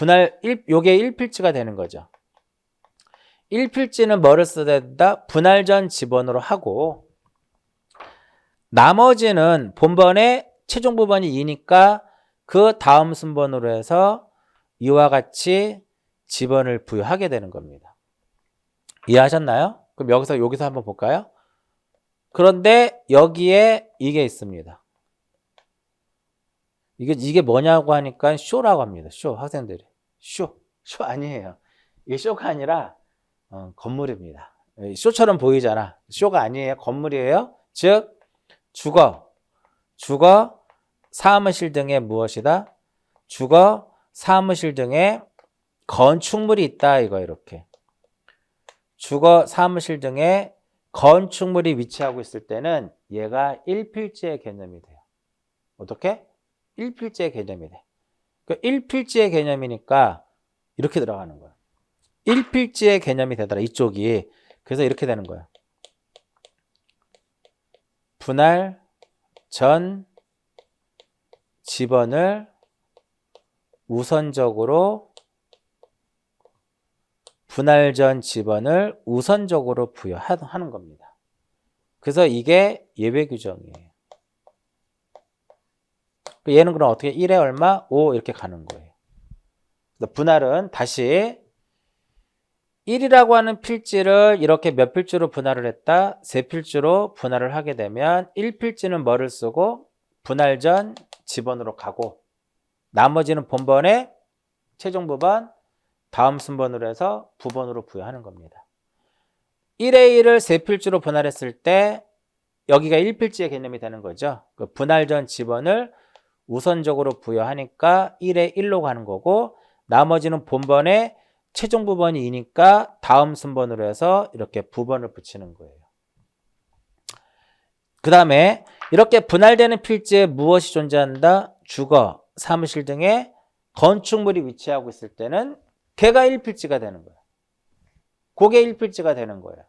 요게 1필지가 되는 거죠. 1필지는 뭐를 써야 된다? 분할 전 지번으로 하고 나머지는 본번의 최종 부번이 2니까 그 다음 순번으로 해서 이와 같이 지번을 부여하게 되는 겁니다. 이해하셨나요? 그럼 여기서 한번 볼까요? 그런데 여기에 이게 있습니다. 이게 뭐냐고 하니까 쇼라고 합니다. 쇼, 학생들이. 쇼 아니에요. 이게 쇼가 아니라 건물입니다. 쇼처럼 보이잖아. 쇼가 아니에요. 건물이에요. 즉 주거, 사무실 등의 무엇이다? 주거, 사무실 등의 건축물이 있다. 이거 이렇게. 주거, 사무실 등의 건축물이 위치하고 있을 때는 얘가 1필지의 개념이 돼요. 어떻게? 1필지의 개념이 돼. 그 1필지의 개념이니까 이렇게 들어가는 거야. 1필지의 개념이 되더라. 이쪽이. 그래서 이렇게 되는 거야. 분할 전 지번을 우선적으로 부여하는 겁니다. 그래서 이게 예외 규정이에요. 얘는 그럼 어떻게 1에 얼마? 5 이렇게 가는 거예요. 그래서 분할은 다시 1이라고 하는 필지를 이렇게 몇 필지로 분할을 했다? 세 필지로 분할을 하게 되면 1필지는 뭐를 쓰고 분할 전 지번으로 가고 나머지는 본번에 최종 부번 다음 순번으로 해서 부번으로 부여하는 겁니다. 1의 1을 세 필지로 분할했을 때 여기가 1필지의 개념이 되는 거죠. 그 분할 전 지번을 우선적으로 부여하니까 1에 1로 가는 거고 나머지는 본번에 최종 부번이 2니까 다음 순번으로 해서 이렇게 부번을 붙이는 거예요. 그 다음에 이렇게 분할되는 필지에 무엇이 존재한다? 주거, 사무실 등의 건축물이 위치하고 있을 때는 걔가 1필지가 되는 거예요. 그게 1필지가 되는 거예요.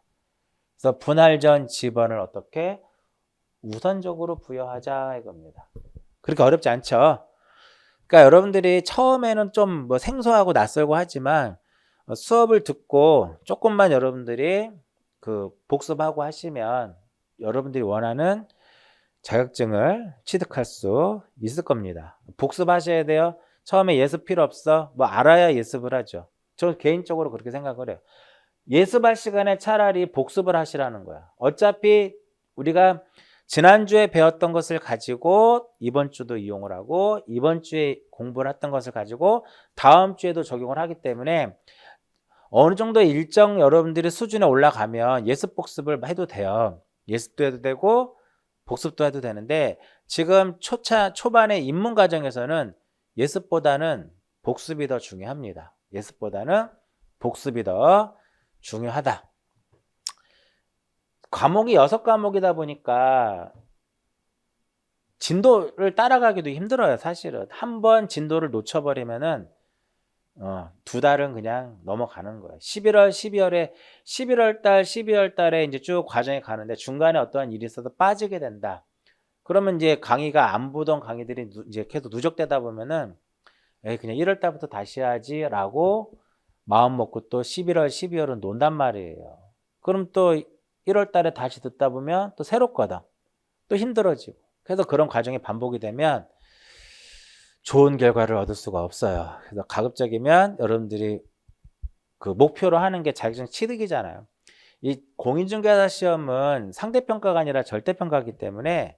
그래서 분할 전 지번을 어떻게? 우선적으로 부여하자 이겁니다. 그렇게 어렵지 않죠? 그러니까 여러분들이 처음에는 좀 뭐 생소하고 낯설고 하지만 수업을 듣고 조금만 여러분들이 복습하고 하시면 여러분들이 원하는 자격증을 취득할 수 있을 겁니다. 복습하셔야 돼요. 처음에 예습 필요 없어. 뭐 알아야 예습을 하죠. 저 개인적으로 그렇게 생각을 해요. 예습할 시간에 차라리 복습을 하시라는 거야. 어차피 우리가 지난주에 배웠던 것을 가지고 이번 주도 이용을 하고 이번 주에 공부를 했던 것을 가지고 다음 주에도 적용을 하기 때문에 어느 정도 일정 여러분들이 수준에 올라가면 예습 복습을 해도 돼요. 예습도 해도 되고 복습도 해도 되는데 지금 초반의 입문 과정에서는 예습보다는 복습이 더 중요합니다. 예습보다는 복습이 더 중요하다. 과목이 6과목이다 보니까 진도를 따라가기도 힘들어요. 사실은 한 번 진도를 놓쳐버리면은 2달은 그냥 넘어가는 거예요. 11월, 12월에 11월 달, 12월 달에 이제 쭉 과정이 가는데 중간에 어떠한 일이 있어서 빠지게 된다. 그러면 이제 강의가 안 보던 강의들이 이제 계속 누적되다 보면은 그냥 1월 달부터 다시 해야지라고 마음 먹고 또 11월, 12월은 논단 말이에요. 그럼 또 1월 달에 다시 듣다 보면 또 새롭거든. 또 힘들어지고. 그래서 그런 과정이 반복이 되면 좋은 결과를 얻을 수가 없어요. 그래서 가급적이면 여러분들이 그 목표로 하는 게 자격증 취득이잖아요. 이 공인중개사 시험은 상대평가가 아니라 절대평가이기 때문에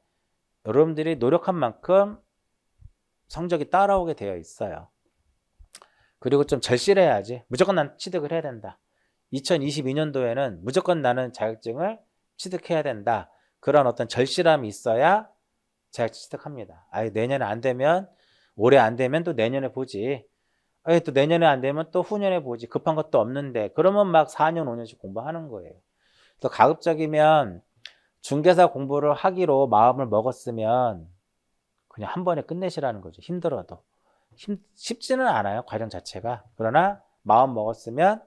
여러분들이 노력한 만큼 성적이 따라오게 되어 있어요. 그리고 좀 절실해야지. 무조건 난 취득을 해야 된다. 2022년도에는 무조건 나는 자격증을 취득해야 된다. 그런 어떤 절실함이 있어야 자격증 취득합니다. 내년에 안 되면, 올해 안 되면 또 내년에 보지. 또 내년에 안 되면 또 후년에 보지. 급한 것도 없는데. 그러면 막 4년, 5년씩 공부하는 거예요. 그래서 가급적이면 중개사 공부를 하기로 마음을 먹었으면 그냥 한 번에 끝내시라는 거죠. 힘들어도. 쉽지는 않아요. 과정 자체가. 그러나 마음 먹었으면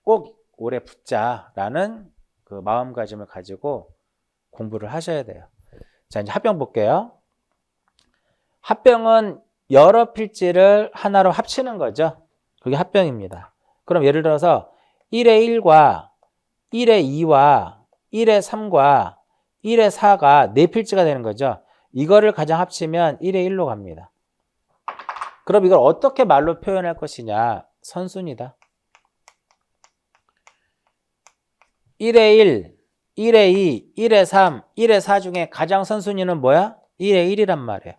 꼭 오래 붙자라는 그 마음가짐을 가지고 공부를 하셔야 돼요. 자, 이제 합병 볼게요. 합병은 여러 필지를 하나로 합치는 거죠. 그게 합병입니다. 그럼 예를 들어서 1의 1과 1의 2와 1의 3과 1의 4가 4필지가 되는 거죠. 이거를 가장 합치면 1의 1로 갑니다. 그럼 이걸 어떻게 말로 표현할 것이냐? 선순위다. 1의 1, 1의 2, 1의 3, 1의 4 중에 가장 선순위는 뭐야? 1의 1이란 말이에요.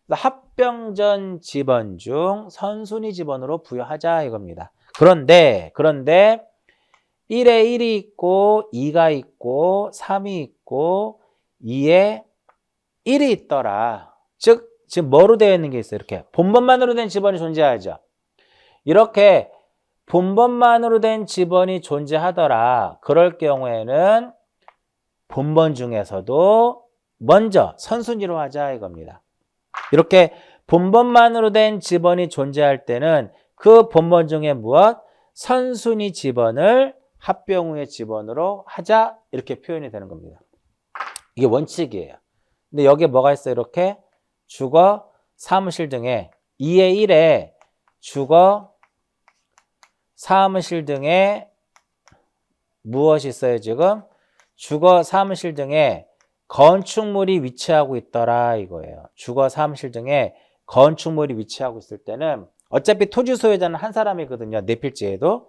합병전 지번 중 선순위 지번으로 부여하자 이겁니다. 그런데 1의 1이 있고 2가 있고 3이 있고 2에 1이 있더라. 즉 지금 뭐로 되어 있는 게 있어요? 이렇게 본번만으로 된 지번이 존재하죠. 이렇게 본번만으로 된 지번이 존재하더라. 그럴 경우에는 본번 중에서도 먼저 선순위로 하자 이겁니다. 이렇게 본번만으로 된 지번이 존재할 때는 그 본번 중에 무엇? 선순위 지번을 합병 후의 지번으로 하자 이렇게 표현이 되는 겁니다. 이게 원칙이에요. 근데 여기에 뭐가 있어요? 이렇게 주거, 사무실 등에 2의 1에 주거, 사무실 등에 무엇이 있어요 지금? 주거, 사무실 등에 건축물이 위치하고 있더라 이거예요. 주거, 사무실 등에 건축물이 위치하고 있을 때는 어차피 토지 소유자는 한 사람이거든요. 4필지에도.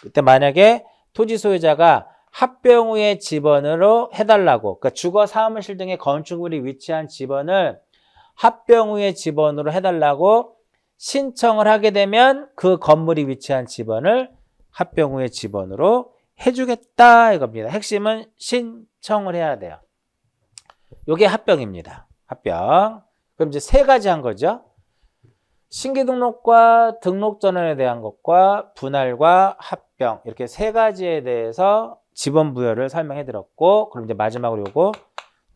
그때 만약에 토지 소유자가 합병 후의 지번으로 해달라고, 그러니까 주거, 사무실 등의 건축물이 위치한 지번을 합병 후의 지번으로 해달라고 신청을 하게 되면 그 건물이 위치한 지번을 합병 후의 지번으로 해주겠다 이겁니다. 핵심은 신청을 해야 돼요. 이게 합병입니다. 합병. 그럼 이제 3가지 한 거죠. 신규 등록과 등록 전환에 대한 것과 분할과 합병 이렇게 3가지에 대해서 지번 부여를 설명해 드렸고, 그럼 이제 마지막으로 요거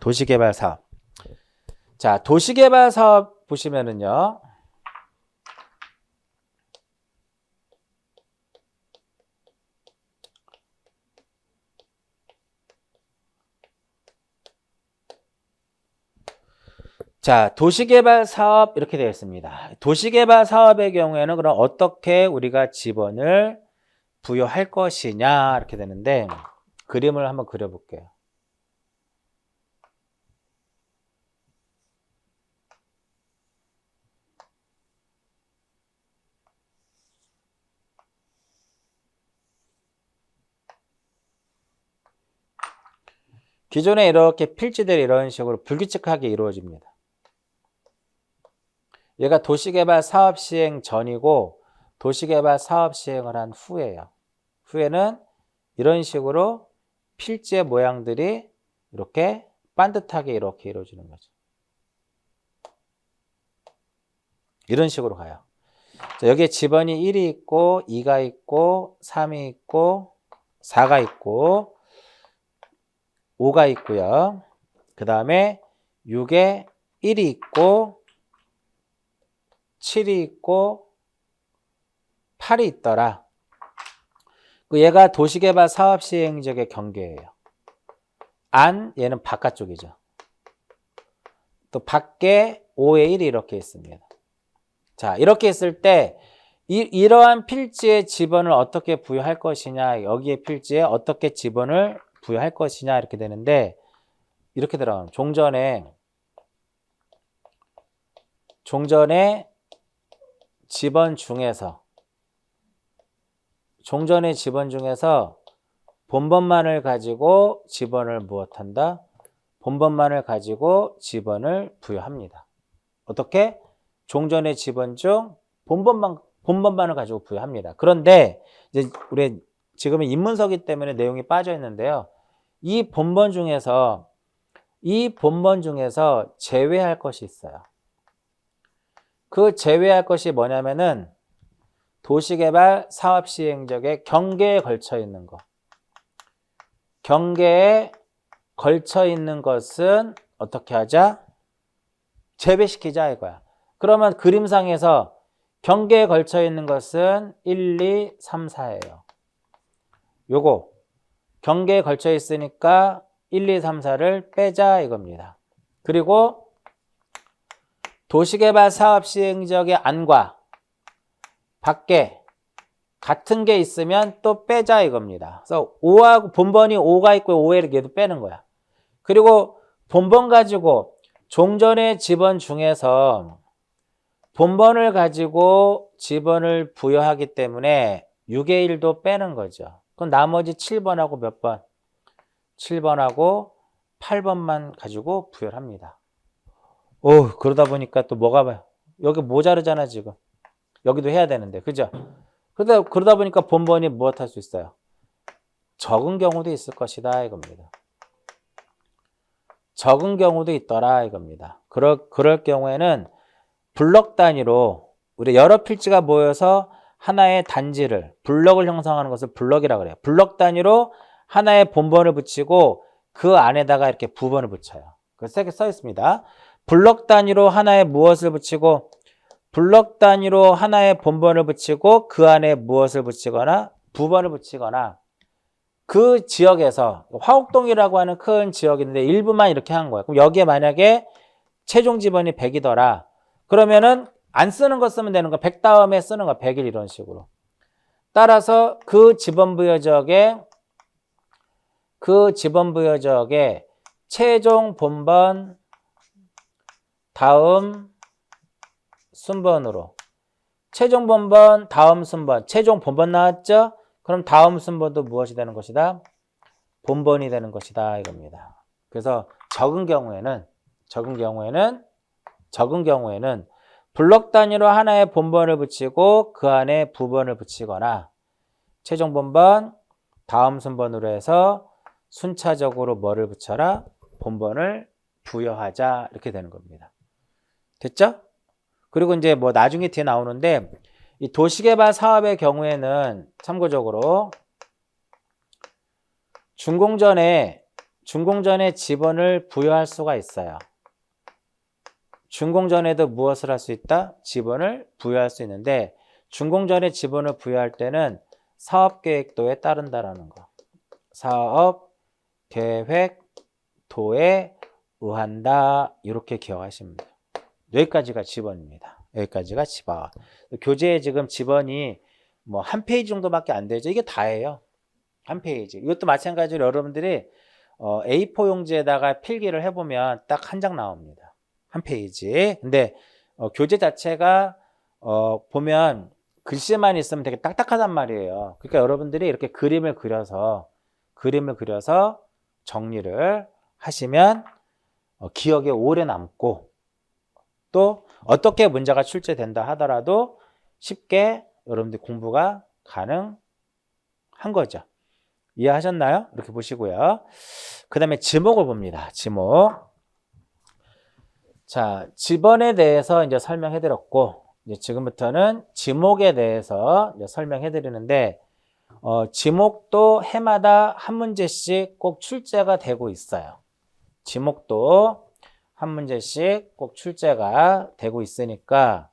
도시개발 사업. 자, 도시개발 사업 보시면은요. 자, 도시개발 사업 이렇게 되어 있습니다. 도시개발 사업의 경우에는 그럼 어떻게 우리가 지번을 부여할 것이냐 이렇게 되는데 그림을 한번 그려볼게요. 기존에 이렇게 필지들이 이런 식으로 불규칙하게 이루어집니다. 얘가 도시개발 사업 시행 전이고 도시개발 사업 시행을 한 후예요. 후에는 이런 식으로 필지의 모양들이 이렇게 반듯하게 이렇게 이루어지는 거죠. 이런 식으로 가요. 자, 여기에 집원이 1이 있고 2가 있고 3이 있고 4가 있고 5가 있고요. 그 다음에 6에 1이 있고 7이 있고 8이 있더라. 얘가 도시개발 사업시행지역의 경계예요. 안 얘는 바깥쪽이죠. 또 밖에 5에 1이 이렇게 있습니다. 자, 이렇게 있을 때 이러한 필지의 지번을 어떻게 부여할 것이냐, 여기에 필지에 어떻게 지번을 부여할 것이냐 이렇게 되는데 이렇게 들어가면 종전에 지번 중에서 본번만을 가지고 지번을 무엇한다? 본번만을 가지고 지번을 부여합니다. 어떻게? 종전의 지번 중 본번만을 가지고 부여합니다. 그런데 이제 우리 지금은 인문서기 때문에 내용이 빠져 있는데요. 이 본번 중에서 제외할 것이 있어요. 그 제외할 것이 뭐냐면은 도시개발 사업시행지역의 경계에 걸쳐 있는 것. 경계에 걸쳐 있는 것은 어떻게 하자? 제외시키자 이거야. 그러면 그림상에서 경계에 걸쳐 있는 것은 1, 2, 3, 4예요. 요거 경계에 걸쳐 있으니까 1, 2, 3, 4를 빼자 이겁니다. 그리고 도시개발 사업시행지역의 안과 밖에 같은 게 있으면 또 빼자 이겁니다. 그래서 5하고 본번이 5가 있고 5에 얘도 빼는 거야. 그리고 본번 가지고 종전의 지번 중에서 본번을 가지고 지번을 부여하기 때문에 6의 1도 빼는 거죠. 그럼 나머지 7번하고 몇 번? 7번하고 8번만 가지고 부여를 합니다. 그러다 보니까 또 뭐가 봐요? 여기 모자르잖아 지금. 여기도 해야 되는데 그죠? 그러다 보니까 본번이 무엇 할 수 있어요? 적은 경우도 있을 것이다 이겁니다. 적은 경우도 있더라 이겁니다. 그럴 경우에는 블럭 단위로 우리 여러 필지가 모여서 하나의 단지를 블럭을 형성하는 것을 블럭이라고 그래요. 블럭 단위로 하나의 본번을 붙이고 그 안에다가 이렇게 부번을 붙여요. 그래서 이렇게 써 있습니다. 블럭 단위로 하나의 무엇을 붙이고 블럭 단위로 하나의 본번을 붙이고 그 안에 무엇을 붙이거나 부번을 붙이거나 그 지역에서 화곡동이라고 하는 큰 지역인데 일부만 이렇게 한 거예요. 그럼 여기에 만약에 최종 지번이 100이더라. 그러면은 안 쓰는 거 쓰면 되는 거 100 다음에 쓰는 거 100일 이런 식으로. 따라서 그 지번 부여 지역에 최종 본번 다음 순번으로 최종 본번 다음 순번 최종 본번 나왔죠? 그럼 다음 순번도 무엇이 되는 것이다? 본번이 되는 것이다 이겁니다. 그래서 적은 경우에는 블럭 단위로 하나의 본번을 붙이고 그 안에 부번을 붙이거나 최종 본번 다음 순번으로 해서 순차적으로 뭐를 붙여라? 본번을 부여하자 이렇게 되는 겁니다. 됐죠? 그리고 이제 뭐 나중에 뒤에 나오는데 이 도시개발 사업의 경우에는 참고적으로 준공전에 지번을 부여할 수가 있어요. 준공전에도 무엇을 할 수 있다? 지번을 부여할 수 있는데 준공전에 지번을 부여할 때는 사업계획도에 따른다라는 거. 사업계획도에 의한다 이렇게 기억하시면 돼요. 여기까지가 지번입니다. 여기까지가 지번. 교재에 지금 지번이 뭐 한 페이지 정도밖에 안 되죠. 이게 다예요. 한 페이지. 이것도 마찬가지로 여러분들이 A4 용지에다가 필기를 해보면 딱 한 장 나옵니다. 한 페이지. 근데 교재 자체가 보면 글씨만 있으면 되게 딱딱하단 말이에요. 그러니까 여러분들이 이렇게 그림을 그려서 정리를 하시면 기억에 오래 남고 또 어떻게 문제가 출제된다 하더라도 쉽게 여러분들 공부가 가능하다 한 거죠. 이해하셨나요? 이렇게 보시고요. 그 다음에 지목을 봅니다. 지목. 자, 지번에 대해서 이제 설명해 드렸고, 이제 지금부터는 지목에 대해서 이제 설명해 드리는데, 지목도 해마다 한 문제씩 꼭 출제가 되고 있어요. 지목도 한 문제씩 꼭 출제가 되고 있으니까,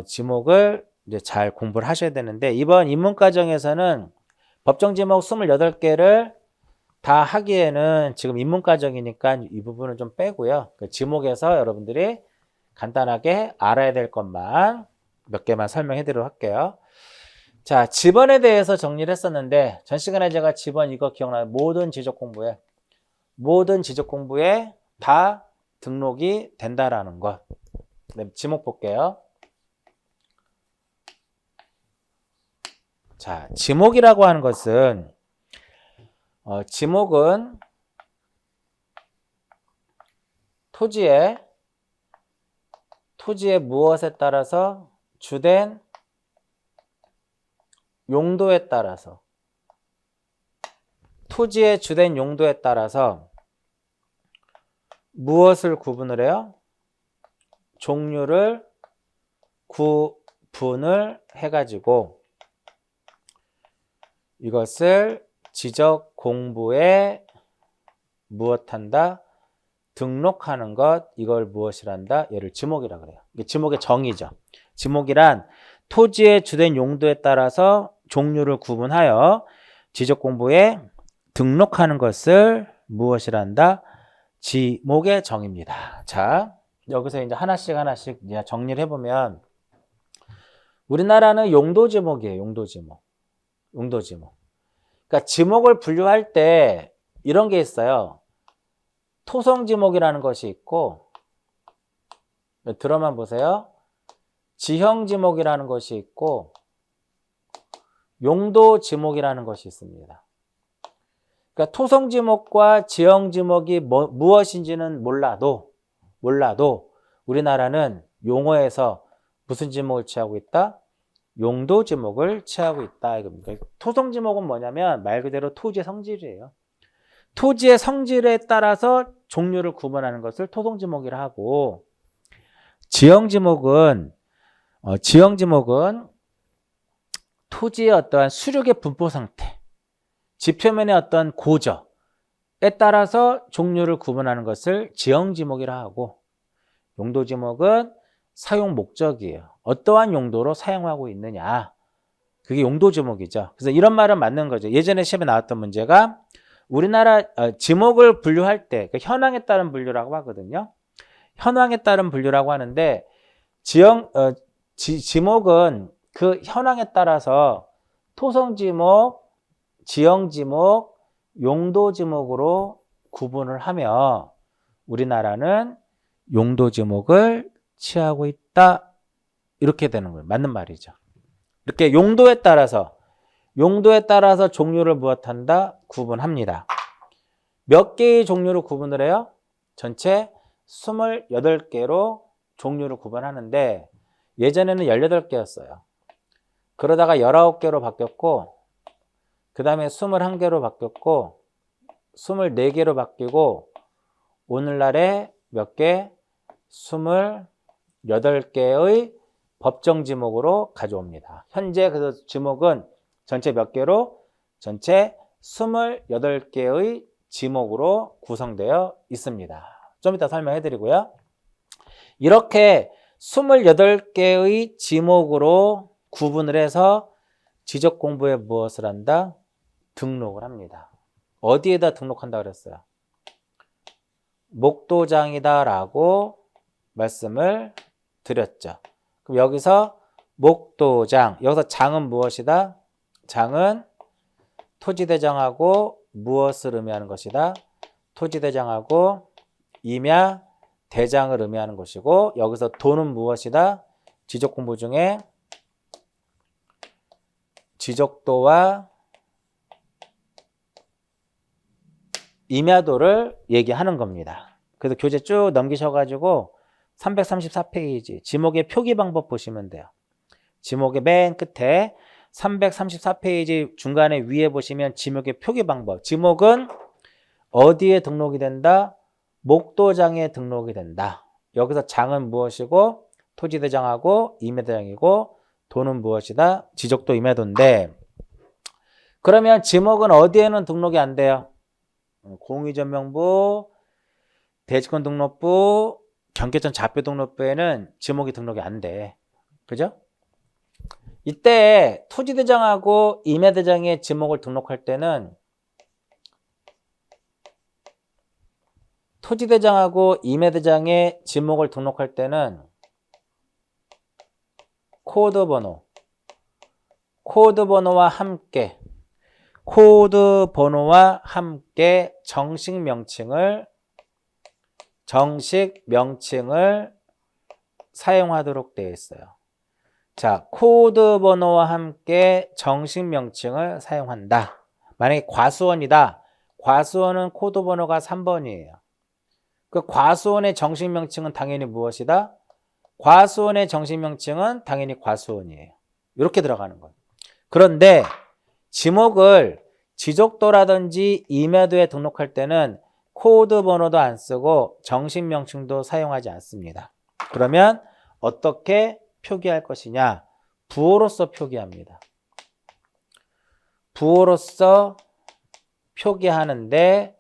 지목을 이제 잘 공부를 하셔야 되는데, 이번 입문과정에서는 법정지목 28개를 다 하기에는 지금 입문과정이니까 이 부분은 좀 빼고요. 그 지목에서 여러분들이 간단하게 알아야 될 것만 몇 개만 설명해 드리도록 할게요. 자, 지번에 대해서 정리를 했었는데, 전 시간에 제가 지번 이거 기억나요? 모든 지적 공부에 다 등록이 된다라는 것. 네, 지목 볼게요. 자, 지목이라고 하는 것은 지목은 토지의 무엇에 따라서 주된 용도에 따라서 토지의 주된 용도에 따라서 무엇을 구분을 해요? 종류를 구분을 해가지고 이것을 지적 공부에 무엇한다? 등록하는 것, 이걸 무엇이란다? 얘를 지목이라 그래요. 이게 지목의 정의죠. 지목이란 토지의 주된 용도에 따라서 종류를 구분하여 지적 공부에 등록하는 것을 무엇이란다? 지목의 정의입니다. 자, 여기서 이제 하나씩 이제 정리를 해보면 우리나라는 용도지목이에요. 용도지목. 그러니까 지목을 분류할 때 이런 게 있어요. 토성지목이라는 것이 있고, 들어만 보세요. 지형지목이라는 것이 있고, 용도지목이라는 것이 있습니다. 그러니까 토성지목과 지형지목이 무엇인지는 몰라도 우리나라는 용어에서 무슨 지목을 취하고 있다? 용도 지목을 취하고 있다 이겁니다. 토성 지목은 뭐냐면 말 그대로 토지의 성질이에요. 토지의 성질에 따라서 종류를 구분하는 것을 토성 지목이라 하고, 지형 지목은 토지의 어떠한 수륙의 분포 상태, 지표면의 어떤 고저에 따라서 종류를 구분하는 것을 지형 지목이라 하고, 용도 지목은 사용 목적이에요. 어떠한 용도로 사용하고 있느냐. 그게 용도 지목이죠. 그래서 이런 말은 맞는 거죠. 예전에 시험에 나왔던 문제가 우리나라 지목을 분류할 때 현황에 따른 분류라고 하거든요. 현황에 따른 분류라고 하는데 지목은 그 현황에 따라서 토성지목, 지형지목, 용도지목으로 구분을 하며 우리나라는 용도지목을 취하고 있다. 이렇게 되는 거예요. 맞는 말이죠. 이렇게 용도에 따라서 종류를 무엇한다? 구분합니다. 몇 개의 종류로 구분을 해요? 전체 28개로 종류를 구분하는데 예전에는 18개였어요. 그러다가 19개로 바뀌었고 그 다음에 21개로 바뀌었고 24개로 바뀌고 오늘날에 몇 개? 28개의 법정 지목으로 가져옵니다. 현재 그 지목은 전체 몇 개로? 전체 28개의 지목으로 구성되어 있습니다. 좀 이따 설명해 드리고요. 이렇게 28개의 지목으로 구분을 해서 지적 공부에 무엇을 한다? 등록을 합니다. 어디에다 등록한다 그랬어요? 목도장이다 라고 말씀을 드렸죠. 그럼 여기서 목도장, 여기서 장은 무엇이다? 장은 토지대장하고 무엇을 의미하는 것이다? 토지대장하고 임야 대장을 의미하는 것이고 여기서 도는 무엇이다? 지적공부 중에 지적도와 임야도를 얘기하는 겁니다. 그래서 교재 쭉 넘기셔가지고 334페이지 지목의 표기 방법 보시면 돼요. 지목의 맨 끝에 334페이지 중간에 위에 보시면 지목의 표기 방법. 지목은 어디에 등록이 된다? 목도장에 등록이 된다. 여기서 장은 무엇이고 토지대장하고 임야대장이고 도는 무엇이다? 지적도 임야도인데 그러면 지목은 어디에는 등록이 안 돼요? 공유전명부, 대지권등록부, 경계천 잡표등록부에는 지목이 등록이 안 돼. 그죠? 이때 토지대장하고 임야대장의 지목을 등록할 때는 토지대장하고 임야대장의 지목을 등록할 때는 코드 번호와 함께 정식 명칭을 사용하도록 되어 있어요. 자, 코드 번호와 함께 정식 명칭을 사용한다. 만약에 과수원이다. 과수원은 코드 번호가 3번이에요. 그 과수원의 정식 명칭은 당연히 무엇이다? 과수원의 정식 명칭은 당연히 과수원이에요. 이렇게 들어가는 거예요. 그런데 지목을 지적도라든지 임야도에 등록할 때는 코드 번호도 안 쓰고 정식 명칭도 사용하지 않습니다. 그러면 어떻게 표기할 것이냐? 부호로서 표기합니다. 부호로서 표기하는데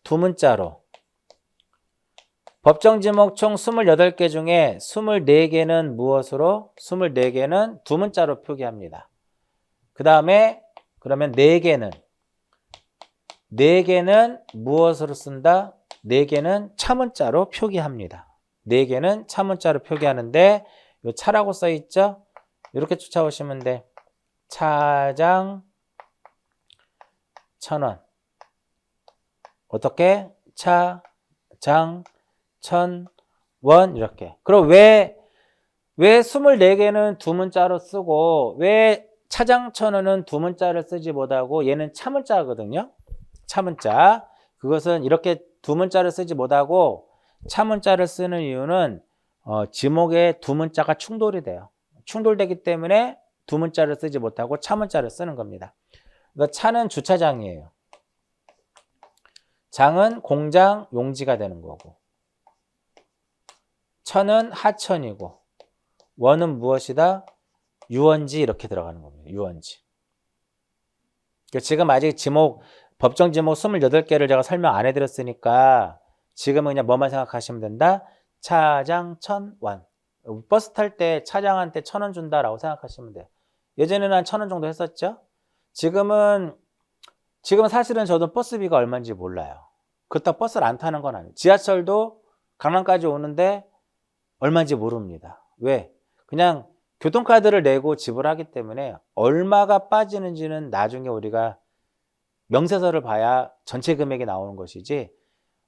두 문자로 법정지목 총 28개 중에 24개는 무엇으로? 24개는 두 문자로 표기합니다. 그 다음에 그러면 4개는 무엇으로 쓴다? 4개는 차문자로 표기합니다. 4개는 차문자로 표기하는데 요 차라고 써 있죠? 이렇게 쫓아오시면 돼. 차장 1,000원. 어떻게? 차장 1,000원 이렇게. 그럼 왜 24개는 두 문자로 쓰고 왜 차장 1,000원은 두 문자를 쓰지 못하고 얘는 차문자거든요. 차문자. 그것은 이렇게 두 문자를 쓰지 못하고 차문자를 쓰는 이유는 지목에 두 문자가 충돌이 돼요. 충돌되기 때문에 두 문자를 쓰지 못하고 차문자를 쓰는 겁니다. 그러니까 차는 주차장이에요. 장은 공장 용지가 되는 거고. 천은 하천이고 원은 무엇이다? 유원지 이렇게 들어가는 겁니다. 유원지. 지금 아직 법정 지목 28개를 제가 설명 안 해드렸으니까 지금은 그냥 뭐만 생각하시면 된다? 차장 1,000원. 버스 탈 때 차장한테 1,000원 준다라고 생각하시면 돼요. 예전에는 한 1,000원 정도 했었죠? 지금은 사실은 저도 버스비가 얼마인지 몰라요. 그렇다고 버스를 안 타는 건 아니에요. 지하철도 강남까지 오는데 얼마인지 모릅니다. 왜? 그냥 교통카드를 내고 지불하기 때문에 얼마가 빠지는지는 나중에 우리가 명세서를 봐야 전체 금액이 나오는 것이지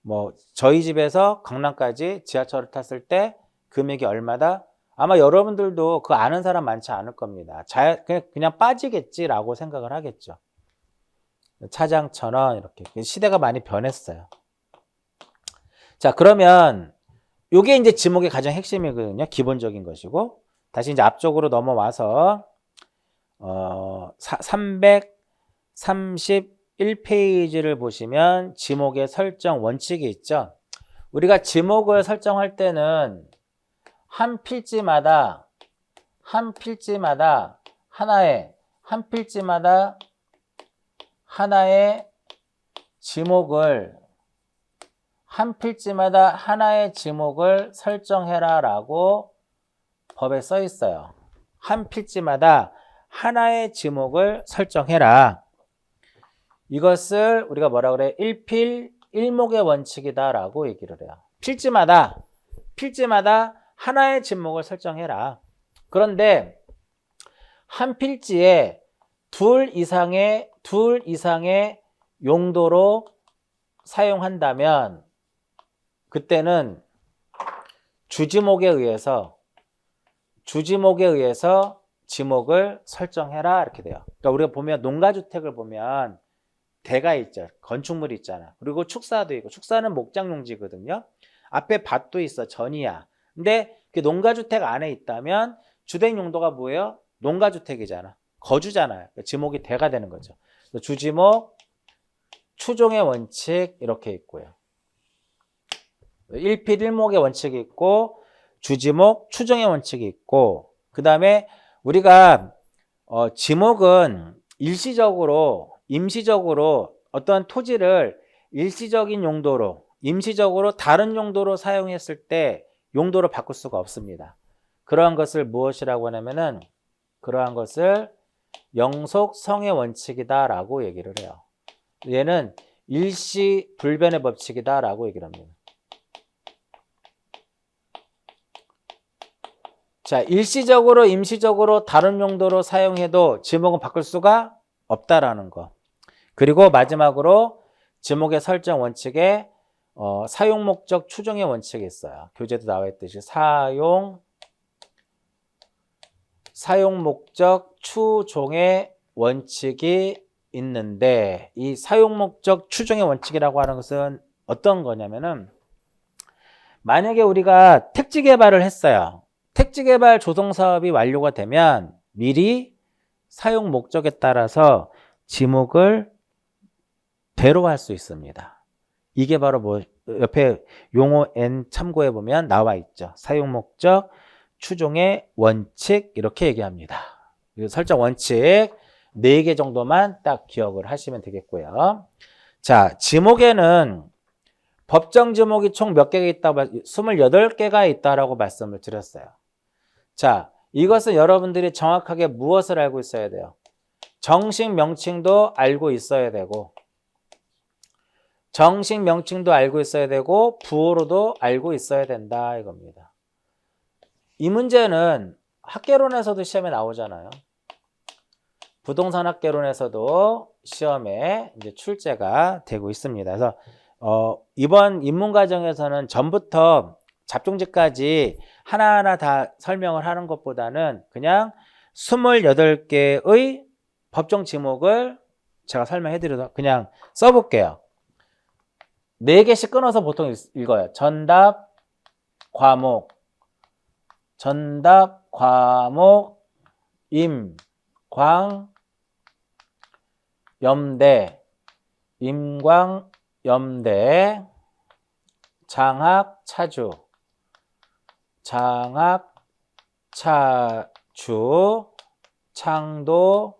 뭐 저희 집에서 강남까지 지하철을 탔을 때 금액이 얼마다? 아마 여러분들도 그거 아는 사람 많지 않을 겁니다. 그냥 빠지겠지라고 생각을 하겠죠. 차장 1,000원 이렇게. 시대가 많이 변했어요. 자, 그러면 요게 이제 지목의 가장 핵심이거든요. 기본적인 것이고. 다시 이제 앞쪽으로 넘어와서 331페이지를 보시면 지목의 설정 원칙이 있죠. 우리가 지목을 설정할 때는 한 필지마다 하나의 지목을 설정해라 라고 법에 써 있어요. 한 필지마다 하나의 지목을 설정해라. 이것을 우리가 뭐라 그래? 일목의 원칙이다 라고 얘기를 해요. 필지마다 하나의 지목을 설정해라. 그런데 한 필지에 둘 이상의 용도로 사용한다면 그때는 주지목에 의해서 지목을 설정해라 이렇게 돼요. 그러니까 우리가 보면 농가주택을 보면 대가 있죠. 건축물이 있잖아. 그리고 축사도 있고 축사는 목장용지거든요. 앞에 밭도 있어. 전이야. 근데 그 농가주택 안에 있다면 주택 용도가 뭐예요? 농가주택이잖아. 거주잖아요. 지목이 대가 되는 거죠. 주지목, 추종의 원칙 이렇게 있고요. 1필 1목의 원칙이 있고 주지목, 추종의 원칙이 있고 그 다음에 우리가 지목은 일시적으로, 임시적으로 어떤 토지를 일시적인 용도로, 임시적으로 다른 용도로 사용했을 때 용도를 바꿀 수가 없습니다. 그러한 것을 무엇이라고 하냐면은 그러한 것을 영속성의 원칙이다 라고 얘기를 해요. 얘는 일시 불변의 법칙이다 라고 얘기를 합니다. 자, 일시적으로, 임시적으로 다른 용도로 사용해도 지목은 바꿀 수가 없다라는 거. 그리고 마지막으로 지목의 설정 원칙에 사용 목적 추종의 원칙이 있어요. 교재도 나와 있듯이 사용 목적 추종의 원칙이 있는데 이 사용 목적 추종의 원칙이라고 하는 것은 어떤 거냐면은 만약에 우리가 택지 개발을 했어요. 택지 개발 조성 사업이 완료가 되면 미리 사용 목적에 따라서 지목을 대로할 수 있습니다. 이게 바로 뭐 옆에 용어 N 참고해 보면 나와 있죠. 사용 목적, 추종의 원칙 이렇게 얘기합니다. 설정 원칙 4개 정도만 딱 기억을 하시면 되겠고요. 자, 지목에는 법정 지목이 총 몇 개가 있다고 28개가 있다라고 말씀을 드렸어요. 자, 이것은 여러분들이 정확하게 무엇을 알고 있어야 돼요? 정식 명칭도 알고 있어야 되고 정식 명칭도 알고 있어야 되고 부호로도 알고 있어야 된다 이겁니다. 이 문제는 학개론에서도 시험에 나오잖아요. 부동산 학개론에서도 시험에 이제 출제가 되고 있습니다. 그래서 이번 입문과정에서는 전부터 잡종지까지 하나하나 다 설명을 하는 것보다는 그냥 28개의 법정 지목을 제가 설명해 드려서 그냥 써볼게요. 4개씩 끊어서 보통 읽어요. 전답, 과목, 임, 광, 염대, 임광, 염대, 장학, 차주, 장학, 차주, 창도,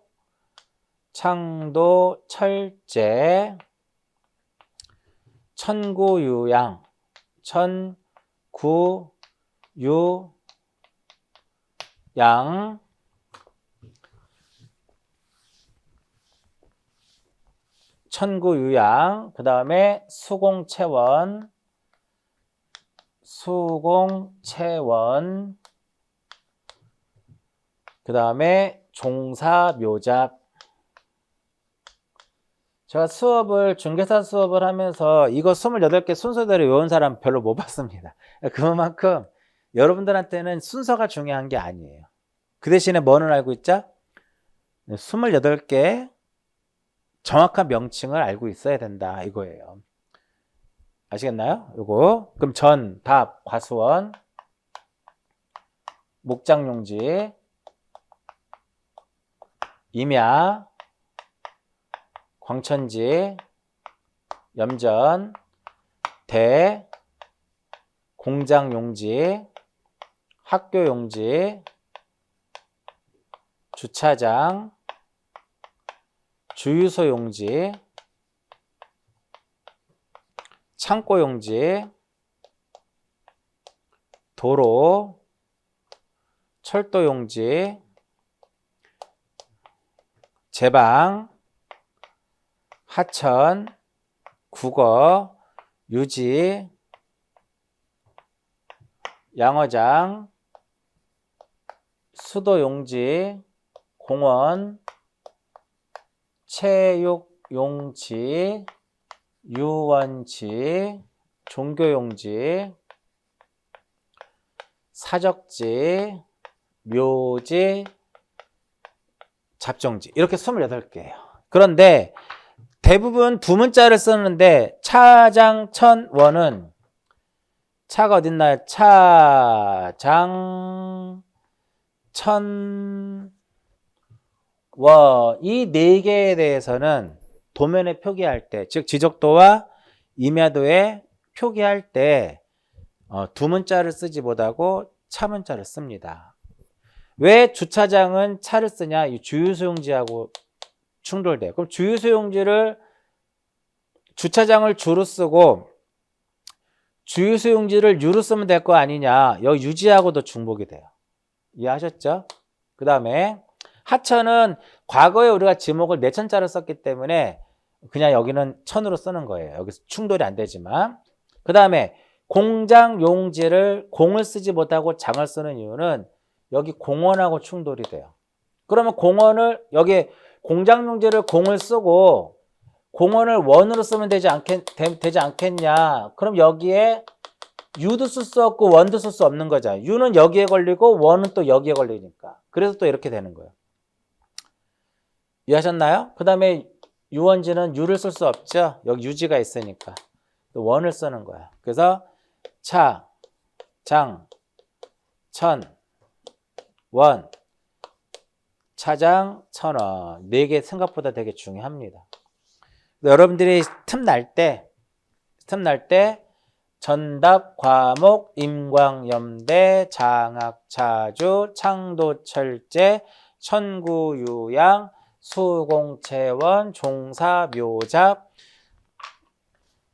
철제, 천구유양, 천구유양, 그 다음에 수공채원, 그 다음에 종사묘잡. 제가 중개사 수업을 하면서 이거 28개 순서대로 외운 사람 별로 못 봤습니다. 그만큼 여러분들한테는 순서가 중요한 게 아니에요. 그 대신에 뭐는 알고 있죠? 28개 정확한 명칭을 알고 있어야 된다 이거예요. 아시겠나요? 요거. 그럼 전, 답, 과수원, 목장용지, 임야, 광천지, 염전, 대, 공장용지, 학교용지, 주차장, 주유소용지, 창고용지, 도로, 철도용지, 제방, 하천, 국어, 유지, 양어장, 수도용지, 공원, 체육용지, 유원지, 종교용지, 사적지, 묘지, 잡종지 이렇게 28개예요. 그런데 대부분 두 문자를 쓰는데 차장천원은 차가 어딨나요? 차장천 이 네 개에 대해서는 도면에 표기할 때, 즉 지적도와 임야도에 표기할 때 두 문자를 쓰지 못하고 차 문자를 씁니다. 왜 주차장은 차를 쓰냐? 이 주유소용지하고 충돌돼요. 그럼 주유소용지를 주차장을 주로 쓰고 주유소용지를 유로 쓰면 될 거 아니냐? 여기 유지하고도 중복이 돼요. 이해하셨죠? 그 다음에 하천은 과거에 우리가 지목을 내천자로 썼기 때문에 그냥 여기는 천으로 쓰는 거예요. 여기서 충돌이 안 되지만. 그 다음에 공장 용지를 공을 쓰지 못하고 장을 쓰는 이유는 여기 공원하고 충돌이 돼요. 그러면 공원을 여기 공장 용지를 공을 쓰고 공원을 원으로 쓰면 되지 않겠냐? 그럼 여기에 유도 쓸 수 없고 원도 쓸 수 없는 거잖아요. 유는 여기에 걸리고 원은 또 여기에 걸리니까. 그래서 또 이렇게 되는 거예요. 이해하셨나요? 그 다음에 유원지는 유를 쓸 수 없죠. 여기 유지가 있으니까. 또 원을 쓰는 거야. 그래서 차, 장, 천, 원, 차장, 천원. 네 개 생각보다 되게 중요합니다. 여러분들이 틈날 때 전답, 과목, 임광염대, 장학, 차주, 창도, 철제, 천구, 유양, 수공채원, 종사, 묘작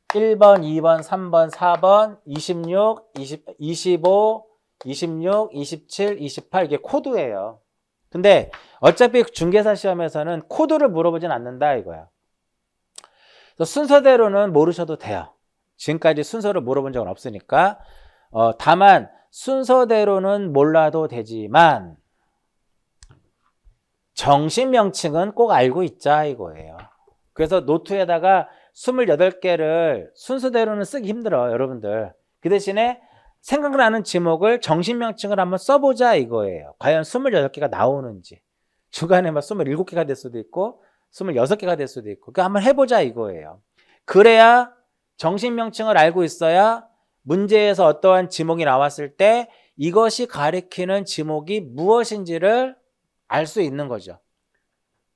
1번, 2번, 3번, 4번, 26, 25, 26, 27, 28 이게 코드예요. 근데 어차피 중개사 시험에서는 코드를 물어보진 않는다 이거야. 그래서 순서대로는 모르셔도 돼요. 지금까지 순서를 물어본 적은 없으니까. 다만 순서대로는 몰라도 되지만 정식 명칭은 꼭 알고 있자 이거예요. 그래서 노트에다가 28개를 순서대로는 쓰기 힘들어 여러분들. 그 대신에 생각나는 지목을 정식 명칭을 한번 써보자 이거예요. 과연 28개가 나오는지. 중간에 막 27개가 될 수도 있고 26개가 될 수도 있고. 그러니까 한번 해보자 이거예요. 그래야 정식 명칭을 알고 있어야 문제에서 어떠한 지목이 나왔을 때 이것이 가리키는 지목이 무엇인지를 알 수 있는 거죠.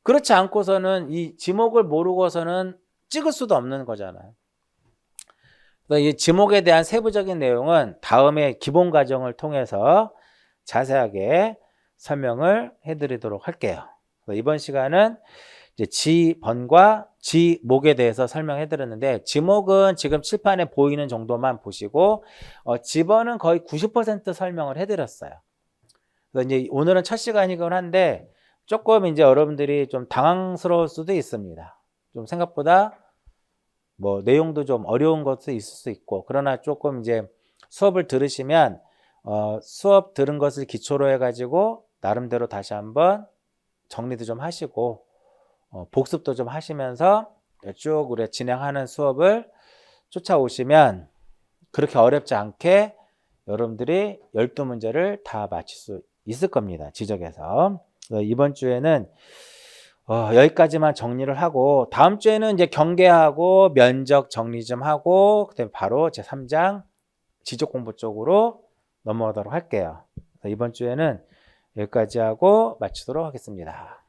그렇지 않고서는 이 지목을 모르고서는 찍을 수도 없는 거잖아요. 그래서 이 지목에 대한 세부적인 내용은 다음에 기본 과정을 통해서 자세하게 설명을 해드리도록 할게요. 이번 시간은 이제 지번과 지목에 대해서 설명해드렸는데 지목은 지금 칠판에 보이는 정도만 보시고 지번은 거의 90% 설명을 해드렸어요. 그래서 이제 오늘은 첫 시간이긴 한데 조금 이제 여러분들이 좀 당황스러울 수도 있습니다. 좀 생각보다 뭐 내용도 좀 어려운 것도 있을 수 있고 그러나 조금 이제 수업을 들으시면 수업 들은 것을 기초로 해가지고 나름대로 다시 한번 정리도 좀 하시고 복습도 좀 하시면서 쭉 우리 진행하는 수업을 쫓아오시면 그렇게 어렵지 않게 여러분들이 12문제를 다 맞힐 수 있을 겁니다. 지적에서. 이번 주에는 여기까지만 정리를 하고 다음 주에는 이제 경계하고 면적 정리 좀 하고 그다음에 바로 제 3장 지적 공부 쪽으로 넘어가도록 할게요. 이번 주에는 여기까지 하고 마치도록 하겠습니다.